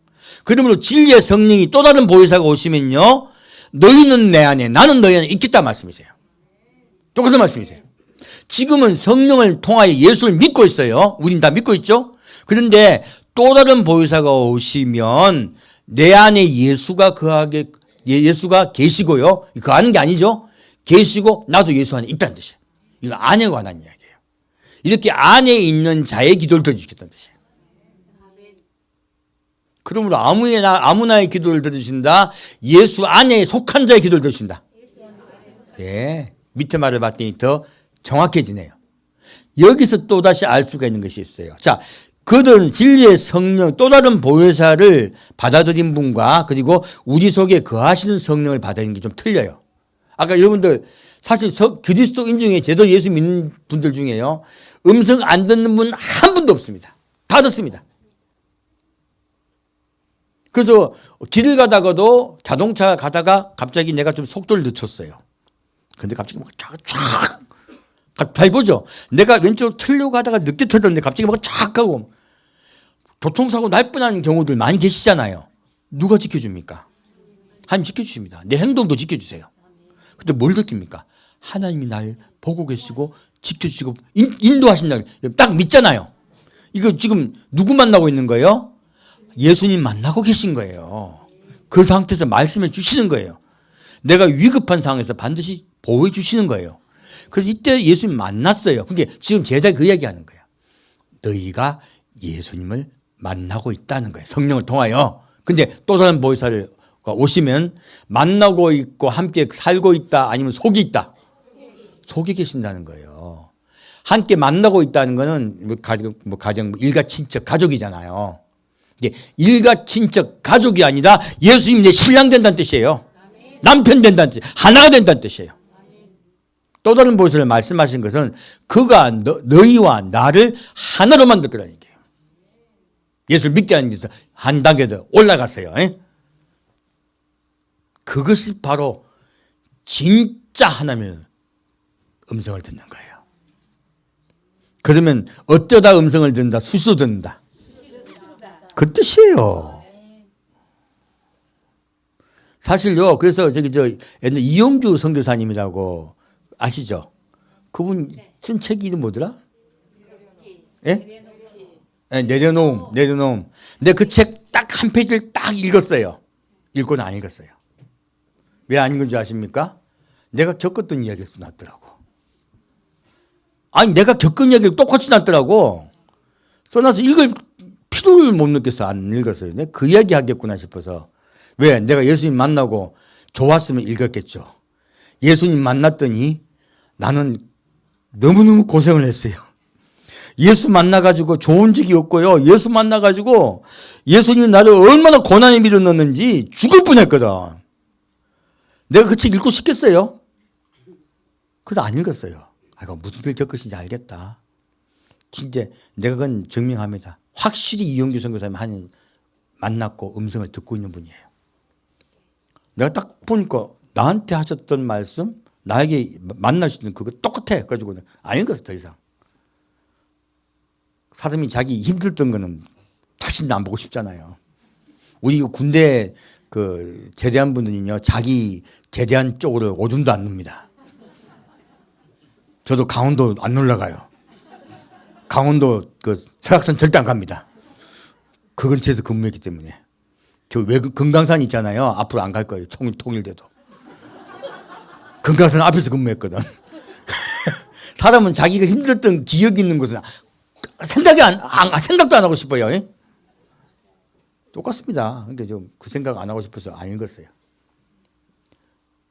그러므로 진리의 성령이 또 다른 보혜사가 오시면요, 너희는 내 안에, 나는 너희 안에 있겠다 말씀이세요. 똑같은 말씀이세요. 지금은 성령을 통하여 예수를 믿고 있어요. 우린 다 믿고 있죠. 그런데 또 다른 보혜사가 오시면 내 안에 예수가 예수가 계시고요. 거하는 게 아니죠. 계시고 나도 예수 안에 있다는 뜻이에요. 이거 안에 관한 이야기예요. 이렇게 안에 있는 자의 기도를 들어주시겠다는 뜻이에요. 그러므로 아무나의 기도를 들으신다. 예수 안에 속한 자의 기도를 들으신다. 예, 밑에 말을 봤더니 더 정확해지네요. 여기서 또다시 알 수가 있는 것이 있어요. 자, 그들은 진리의 성령, 또 다른 보혜사를 받아들인 분과 그리고 우리 속에 거하시는 성령을 받아들이는 게 좀 틀려요. 아까 여러분들 사실 그리스도인 중에 제대로 예수 믿는 분들 중에요, 음성 안 듣는 분 한 분도 없습니다. 다 듣습니다. 그래서 길을 가다가도 자동차 가다가 갑자기 내가 좀 속도를 늦췄어요. 근데 갑자기 잘 보죠? 내가 왼쪽 틀려고 가다가 늦게 틀었는데 갑자기 쫙 가고 교통사고 날 뻔한 경우들 많이 계시잖아요. 누가 지켜줍니까? 하나님 지켜주십니다. 내 행동도 지켜주세요. 근데 뭘 느낍니까? 하나님이 날 보고 계시고 지켜주시고 인도하신다. 딱 믿잖아요. 이거 지금 누구 만나고 있는 거예요? 예수님 만나고 계신 거예요. 그 상태에서 말씀해 주시는 거예요. 내가 위급한 상황에서 반드시 보호해 주시는 거예요. 그래서 이때 예수님 만났어요. 그게 지금 제자가 그 이야기하는 거예요. 너희가 예수님을 만나고 있다는 거예요. 성령을 통하여. 근데 또 다른 보혜사가 오시면 만나고 있고 함께 살고 있다 아니면 속이 있다. 속에 계신다는 거예요. 함께 만나고 있다는 거는 가정, 일가 친척, 가족이잖아요. 이게 일가 친척, 가족이 아니라 예수님 내 신랑 된다는 뜻이에요. 남편 된다는 뜻, 하나가 된다는 뜻이에요. 또 다른 보혜사를 말씀하신 것은 그가 너희와 나를 하나로 만들 거라는 얘기예요. 예수를 믿게 하는 데서 한 단계 더 올라갔어요. 그것이 바로 진짜 하나님의 음성을 듣는 거예요. 그러면 어쩌다 음성을 듣는다? 수시로 듣는다. 그 뜻이에요. 사실요. 그래서 옛날 이용주 선교사님이라고 아시죠? 그분 쓴 책 이름 뭐더라? 예? 내려놓음. 근데 그 책 딱 한 페이지를 딱 읽었어요. 읽고는 안 읽었어요. 왜 안 읽은 줄 아십니까? 내가 겪었던 이야기가 써놨더라고. 아니, 내가 겪은 이야기를 똑같이 놨더라고. 써놔서 읽을 필요를 못 느껴서 안 읽었어요. 내가 그 이야기 하겠구나 싶어서. 왜? 내가 예수님 만나고 좋았으면 읽었겠죠. 예수님 만났더니 나는 너무너무 고생을 했어요. 예수 만나가지고 좋은 적이 없고요. 예수 만나가지고 예수님이 나를 얼마나 고난에 밀어넣는지 죽을 뻔했거든. 내가 그 책 읽고 싶겠어요? 그래서 안 읽었어요. 아, 무슨 일 겪으신지 알겠다. 진짜 내가 그건 증명합니다. 확실히 이용규 선교사님 만났고 음성을 듣고 있는 분이에요. 내가 딱 보니까 나한테 하셨던 말씀, 나에게 만나시는 그거 똑같아. 그래가지고 안 읽었어, 더 이상. 사람이 자기 힘들던 거는 다시는 안 보고 싶잖아요. 우리 군대 제대한 분들은요, 자기 제대한 쪽으로 오줌도 안 눕니다. 저도 강원도 안 올라가요. 강원도 설악산 절대 안 갑니다. 그 근처에서 근무했기 때문에. 저 금강산 있잖아요. 앞으로 안 갈 거예요. 통일돼도. 금강산 앞에서 근무했거든. 사람은 자기가 힘들었던 기억이 있는 곳은 생각도 안 하고 싶어요. 똑같습니다. 근데 좀 그 생각 안 하고 싶어서 안 읽었어요.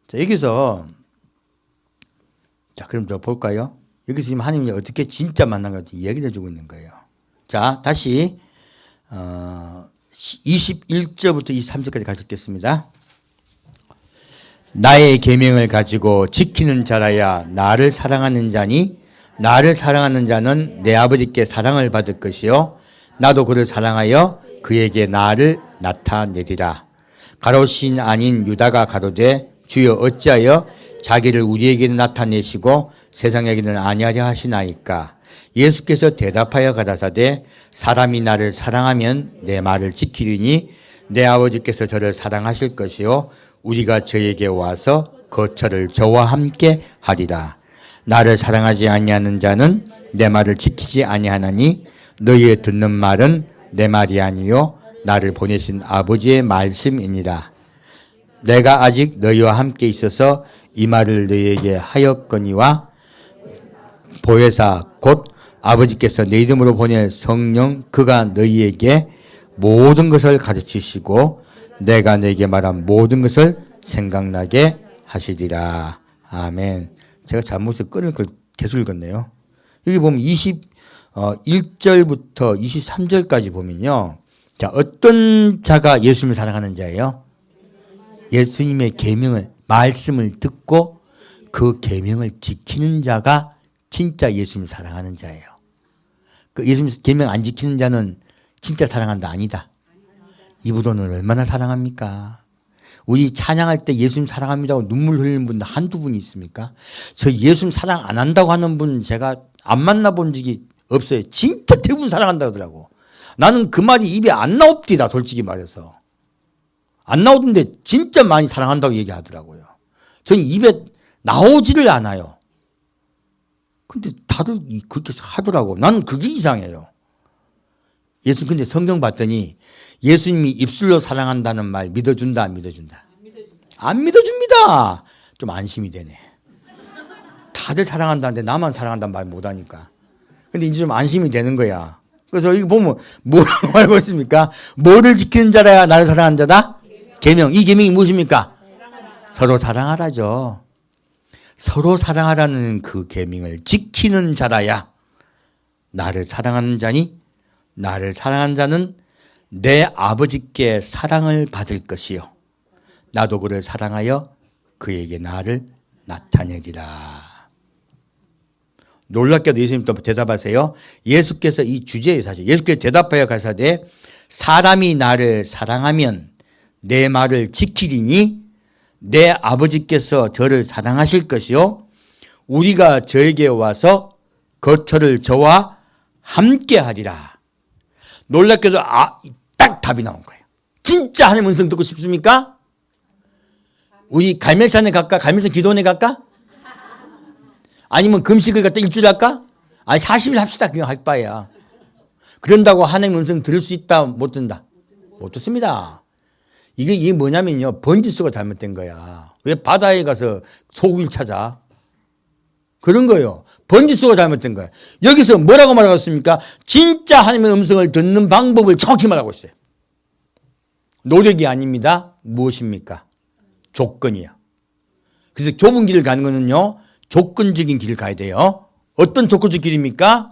자, 여기서 자, 그럼 더 볼까요? 여기서 지금 하나님이 어떻게 진짜 만난 건지 이야기를 해주고 있는 거예요. 자, 다시 21절부터 23절까지 같이 읽겠습니다. 나의 계명을 가지고 지키는 자라야 나를 사랑하는 자니 나를 사랑하는 자는 내 아버지께 사랑을 받을 것이요 나도 그를 사랑하여 그에게 나를 나타내리라. 가롯신 아닌 유다가 가로되 주여 어찌하여 자기를 우리에게는 나타내시고 세상에게는 아니하려 하시나이까. 예수께서 대답하여 가라사대 사람이 나를 사랑하면 내 말을 지키리니 내 아버지께서 저를 사랑하실 것이요 우리가 저에게 와서 거처를 저와 함께 하리라. 나를 사랑하지 아니하는 자는 내 말을 지키지 아니하나니 너희의 듣는 말은 내 말이 아니요 나를 보내신 아버지의 말씀이니라. 내가 아직 너희와 함께 있어서 이 말을 너희에게 하였거니와 보혜사 곧 아버지께서 내 이름으로 보낼 성령 그가 너희에게 모든 것을 가르치시고 내가 너에게 말한 모든 것을 생각나게 하시리라. 아멘. 제가 잘못해서 끈을 계속 읽었네요. 여기 보면 21절부터 23절까지 보면요. 자, 어떤 자가 예수님을 사랑하는 자예요? 예수님의 계명을, 말씀을 듣고 그 계명을 지키는 자가 진짜 예수님을 사랑하는 자예요. 그 예수님 계명 안 지키는 자는 진짜 사랑한다 아니다. 입으로는 얼마나 사랑합니까? 우리 찬양할 때 예수님 사랑합니다고 눈물 흘리는 분들 한두 분이 있습니까? 저 예수님 사랑 안 한다고 하는 분 제가 안 만나본 적이 없어요. 진짜 대부분 사랑한다고 하더라고. 나는 그 말이 입에 안 나옵디다 솔직히 말해서. 안 나오던데 진짜 많이 사랑한다고 얘기하더라고요. 전 입에 나오지를 않아요. 근데 다들 그렇게 하더라고. 나는 그게 이상해요. 예수 근데 성경 봤더니 예수님이 입술로 사랑한다는 말 믿어준다 안 믿어준다? 안 믿어줍니다. 좀 안심이 되네. 다들 사랑한다는데 나만 사랑한다는 말 못하니까. 근데 이제 좀 안심이 되는 거야. 그래서 이거 보면 뭐라고 알고 있습니까? 뭐를 지키는 자라야 나를 사랑하는 자다? 계명. 이 계명이 무엇입니까? 서로 사랑하라죠. 서로 사랑하라는 그 계명을 지키는 자라야 나를 사랑하는 자니 나를 사랑하는 자는 내 아버지께 사랑을 받을 것이요 나도 그를 사랑하여 그에게 나를 나타내리라. 놀랍게도 예수님 또 대답하세요. 예수께서 이 주제에 사실 예수께서 대답하여 가사대 사람이 나를 사랑하면 내 말을 지키리니 내 아버지께서 저를 사랑하실 것이요 우리가 저에게 와서 거처를 저와 함께 하리라. 놀랍게도 딱 답이 나온 거예요. 진짜 하나님 음성 듣고 싶습니까? 우리 갈멜산에 갈까? 갈멜산 기도원에 갈까? 아니면 금식을 갖다 일주일 할까? 아니 40일 합시다. 그냥 할 바야. 그런다고 하나님 음성 들을 수 있다 못 듣는다? 못 듣습니다. 이게 뭐냐면요 번지수가 잘못된 거야. 왜 바다에 가서 소고기를 찾아? 그런 거예요. 번지수가 잘못된 거야. 여기서 뭐라고 말하고 있습니까? 진짜 하나님의 음성을 듣는 방법을 정확히 말하고 있어요. 노력이 아닙니다. 무엇입니까? 조건이야. 그래서 좁은 길을 가는 거는요 조건적인 길을 가야 돼요. 어떤 조건적 길입니까?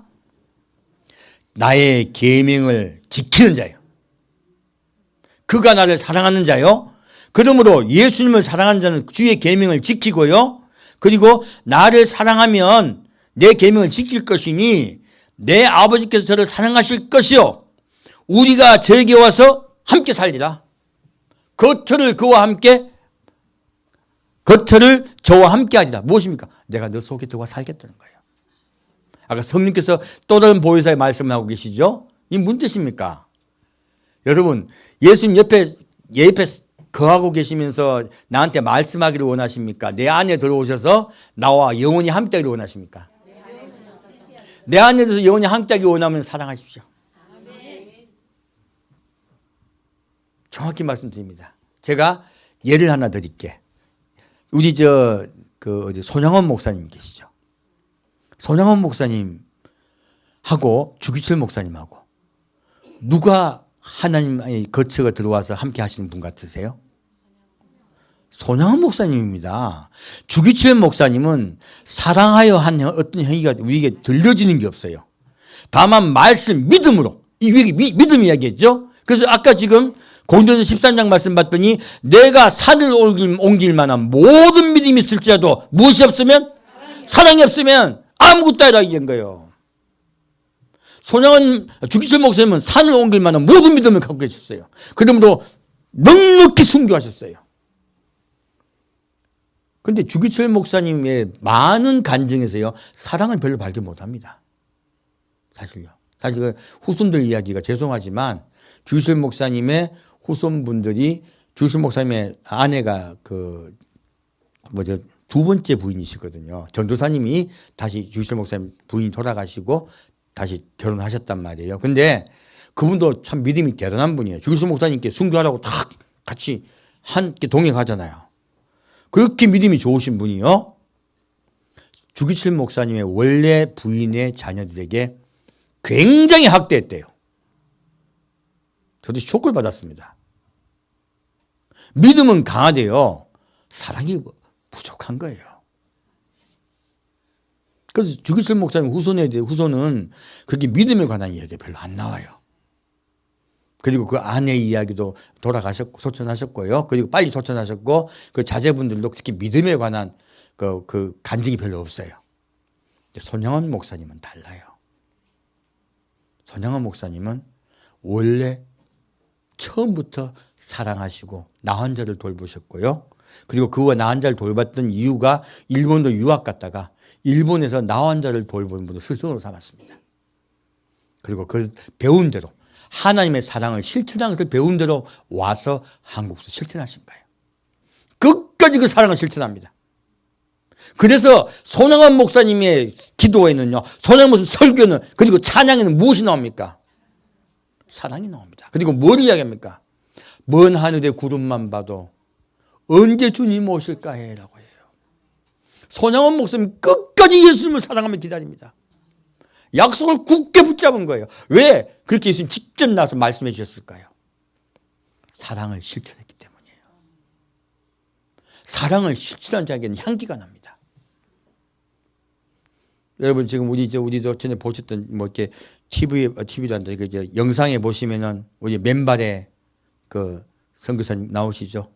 나의 계명을 지키는 자예요. 그가 나를 사랑하는 자요. 그러므로 예수님을 사랑하는 자는 주의 계명을 지키고요. 그리고 나를 사랑하면 내 계명을 지킬 것이니 내 아버지께서 저를 사랑하실 것이요 우리가 저에게 와서 함께 살리라. 거처를 저와 함께 하리라. 무엇입니까? 내가 너 속에 들어와 살겠다는 거예요. 아까 성령께서 또 다른 보혜사의 말씀을 하고 계시죠? 이 무슨 뜻입니까? 여러분 예수님 옆에 거하고 계시면서 나한테 말씀하기를 원하십니까? 내 안에 들어오셔서 나와 영원히 함께하기를 원하십니까? 내 안에 들어서 영원히 함께하기 원하면 사랑하십시오. 정확히 말씀드립니다. 제가 예를 하나 드릴게. 우리 손양원 목사님 계시죠? 손양원 목사님하고 주기철 목사님하고 누가 하나님의 거처가 들어와서 함께 하시는 분 같으세요? 손양원 목사님입니다. 주기철 목사님은 사랑하여 한 어떤 행위가 우리에게 들려지는 게 없어요. 다만 말씀 믿음으로 이게 믿음 이야기했죠. 그래서 아까 지금 고린도서 13장 말씀 봤더니 내가 산을 옮길 만한 모든 믿음이 있을지라도 무엇이 없으면 사랑이 없으면 아무것도 아니라 이런 거예요. 손양원 주기철 목사님은 산을 옮길 만한 모든 믿음을 갖고 계셨어요. 그러므로 넉넉히 순교하셨어요. 그런데 주기철 목사님의 많은 간증에서요 사랑은 별로 발견 못합니다. 사실요. 사실 그 후손들 이야기가 죄송하지만 주기철 목사님의 후손분들이 주기철 목사님의 아내가 두 번째 부인이시거든요. 전도사님이 다시 주기철 목사님 부인이 돌아가시고 다시 결혼하셨단 말이에요. 근데 그분도 참 믿음이 대단한 분이에요. 주기철 목사님께 순교하라고 딱 같이 함께 동행하잖아요. 그렇게 믿음이 좋으신 분이요. 주기철 목사님의 원래 부인의 자녀들에게 굉장히 학대했대요. 저도 쇼크를 받았습니다. 믿음은 강하대요. 사랑이 부족한 거예요. 그래서 주기철 목사님 후손은 그렇게 믿음에 관한 이야기가 별로 안 나와요. 그리고 그 아내 이야기도 돌아가셨고 소천하셨고요. 그리고 빨리 소천하셨고 그 자제분들도 특히 믿음에 관한 그 간증이 별로 없어요. 손양원 목사님은 달라요. 손양원 목사님은 원래 처음부터 사랑하시고 나 환자를 돌보셨고요. 그리고 그와 나 환자를 돌봤던 이유가 일본도 유학 갔다가 일본에서 나 환자를 돌보는 분을 스승으로 삼았습니다. 그리고 그 배운 대로 하나님의 사랑을 실천하는 것을 배운 대로 와서 한국에서 실천하신 거예요. 끝까지 그 사랑을 실천합니다. 그래서 손영환 목사님의 기도에는요, 손영환 목사님 설교는, 그리고 찬양에는 무엇이 나옵니까? 사랑이 나옵니다. 그리고 뭘 이야기합니까? 먼 하늘의 구름만 봐도 언제 주님 오실까 해라고 해요. 손영환 목사님 끝까지 예수님을 사랑하며 기다립니다. 약속을 굳게 붙잡은 거예요. 왜 그렇게 예수님 직접 나와서 말씀해 주셨을까요? 사랑을 실천했기 때문이에요. 사랑을 실천한 자에게는 향기가 납니다. 여러분 지금 우리도 전에 보셨던 뭐 이렇게 TV란다 그 영상에 보시면은 우리 맨발에 그 선교사님 나오시죠.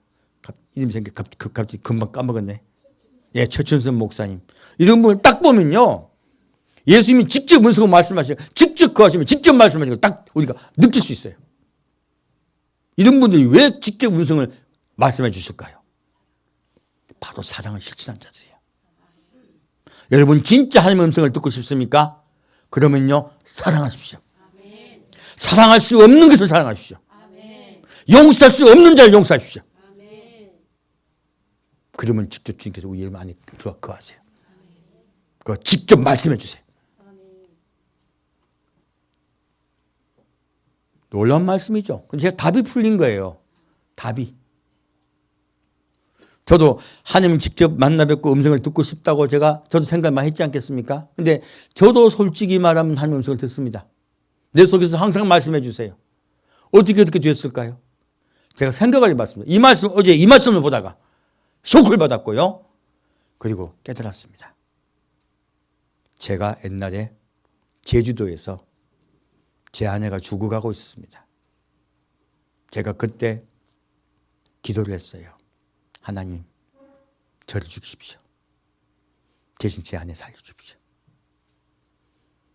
이름이 갑자기 금방 까먹었네. 예, 최춘선 목사님. 이런 분을 딱 보면요, 예수님이 직접 은석을 말씀하시고 직접 거하시면 직접 말씀하시고 딱 우리가 느낄 수 있어요. 이런 분들이 왜 직접 은성을 말씀해 주실까요? 바로 사랑을 실천한 자들이에요. 여러분 진짜 하나님의 음성을 듣고 싶습니까? 그러면요, 사랑하십시오. 사랑할 수 없는 것을 사랑하십시오. 용서할 수 없는 자를 용서하십시오. 그러면 직접 주님께서 우리 안에 거하세요. 그거 직접 말씀해 주세요. 놀라운 말씀이죠. 근데 제가 답이 풀린 거예요. 답이. 저도 하나님 직접 만나 뵙고 음성을 듣고 싶다고 저도 생각을 많이 했지 않겠습니까? 근데 저도 솔직히 말하면 하나님 음성을 듣습니다. 내 속에서 항상 말씀해 주세요. 어떻게 그렇게 됐을까요? 제가 생각을 해봤습니다. 어제 이 말씀을 보다가 쇼크를 받았고요. 그리고 깨달았습니다. 제가 옛날에 제주도에서 제 아내가 죽어가고 있었습니다. 제가 그때 기도를 했어요. 하나님, 저를 죽이십시오. 대신 제 아내 살려주십시오.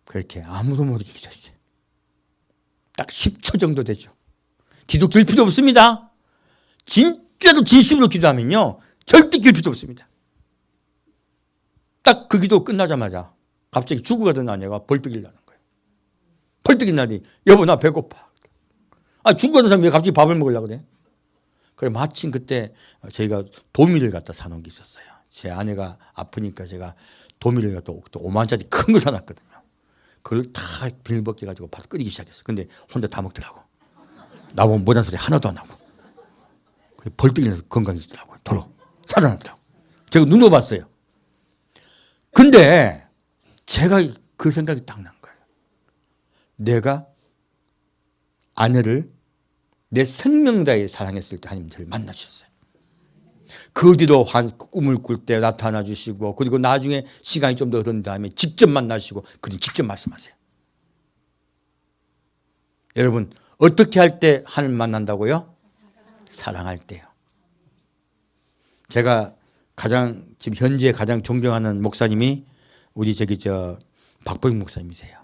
그렇게 아무도 모르게 기도했어요. 딱 10초 정도 되죠. 기도 길 필요 없습니다. 진짜로 진심으로 기도하면요, 절대 길 필요 없습니다. 딱 그 기도 끝나자마자 갑자기 죽어가던 아내가 벌떡 일어나는 거예요. 벌떡 일어나더니 여보 나 배고파. 죽어가던 사람이 왜 갑자기 밥을 먹으려고 그래? 그래 마침 그때 저희가 도미를 갖다 사놓은 게 있었어요. 제 아내가 아프니까 제가 도미를 갖다 5만원짜리 큰 걸 사놨거든요. 그걸 다 비닐벗겨 가지고 밥 끓이기 시작했어요. 근데 혼자 다 먹더라고. 나보고 뭐라는 소리 하나도 안 하고. 벌떡 일어나서 건강해지더라고요. 도로 살아나더라고. 제가 눈으로 봤어요. 근데 제가 그 생각이 딱 난 거예요. 내가 아내를 내 생명 다해 사랑했을 때 하나님 저를 만나주셨어요. 그 뒤로 꿈을 꿀 때 나타나 주시고, 그리고 나중에 시간이 좀 더 흐른 다음에 직접 만나시고, 그리고 직접 말씀하세요. 여러분 어떻게 할 때 하나님 만난다고요? 사랑할 때요. 제가 지금 현재 가장 존경하는 목사님이 우리 박봉 목사님이세요.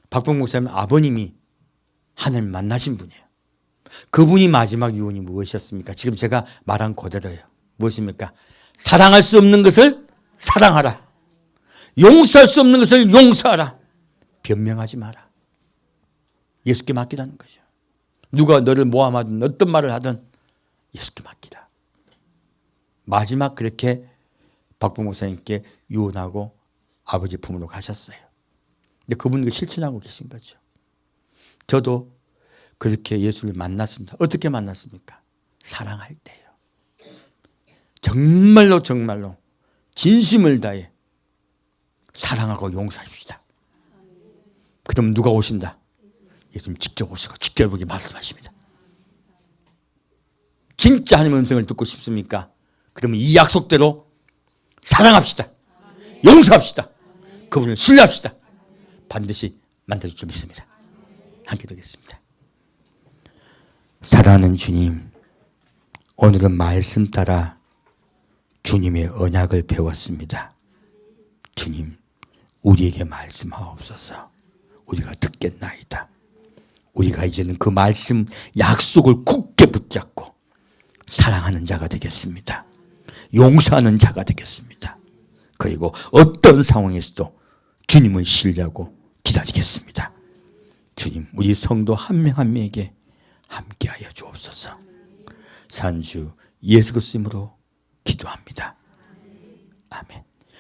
박봉 목사님 아버님이 하나님 만나신 분이에요. 그분이 마지막 유언이 무엇이었습니까? 지금 제가 말한 그대로예요. 무엇입니까? 사랑할 수 없는 것을 사랑하라. 용서할 수 없는 것을 용서하라. 변명하지 마라. 예수께 맡기라는 거죠. 누가 너를 모함하든 어떤 말을 하든 예수께 맡기라. 마지막 그렇게 박봉 목사님께 유언하고 아버지 품으로 가셨어요. 근데 그분이 실천하고 계신 거죠. 저도 그렇게 예수를 만났습니다. 어떻게 만났습니까? 사랑할 때요. 정말로 진심을 다해 사랑하고 용서합시다. 그럼 누가 오신다? 예수님 직접 오시고 직접 여기 말씀하십니다. 진짜 하나님의 음성을 듣고 싶습니까? 그러면 이 약속대로 사랑합시다. 용서합시다. 그분을 신뢰합시다. 반드시 만나줄 줄 믿습니다. 함께 되겠습니다. 사랑하는 주님, 오늘은 말씀 따라 주님의 언약을 배웠습니다. 주님, 우리에게 말씀하옵소서. 우리가 듣겠나이다. 우리가 이제는 그 말씀 약속을 굳게 붙잡고 사랑하는 자가 되겠습니다. 용서하는 자가 되겠습니다. 그리고 어떤 상황에서도 주님을 신뢰하고 기다리겠습니다. 주님 우리 성도 한 명 한 명에게 함께하여 주옵소서. 산주 예수 그리스도 이름으로 기도합니다.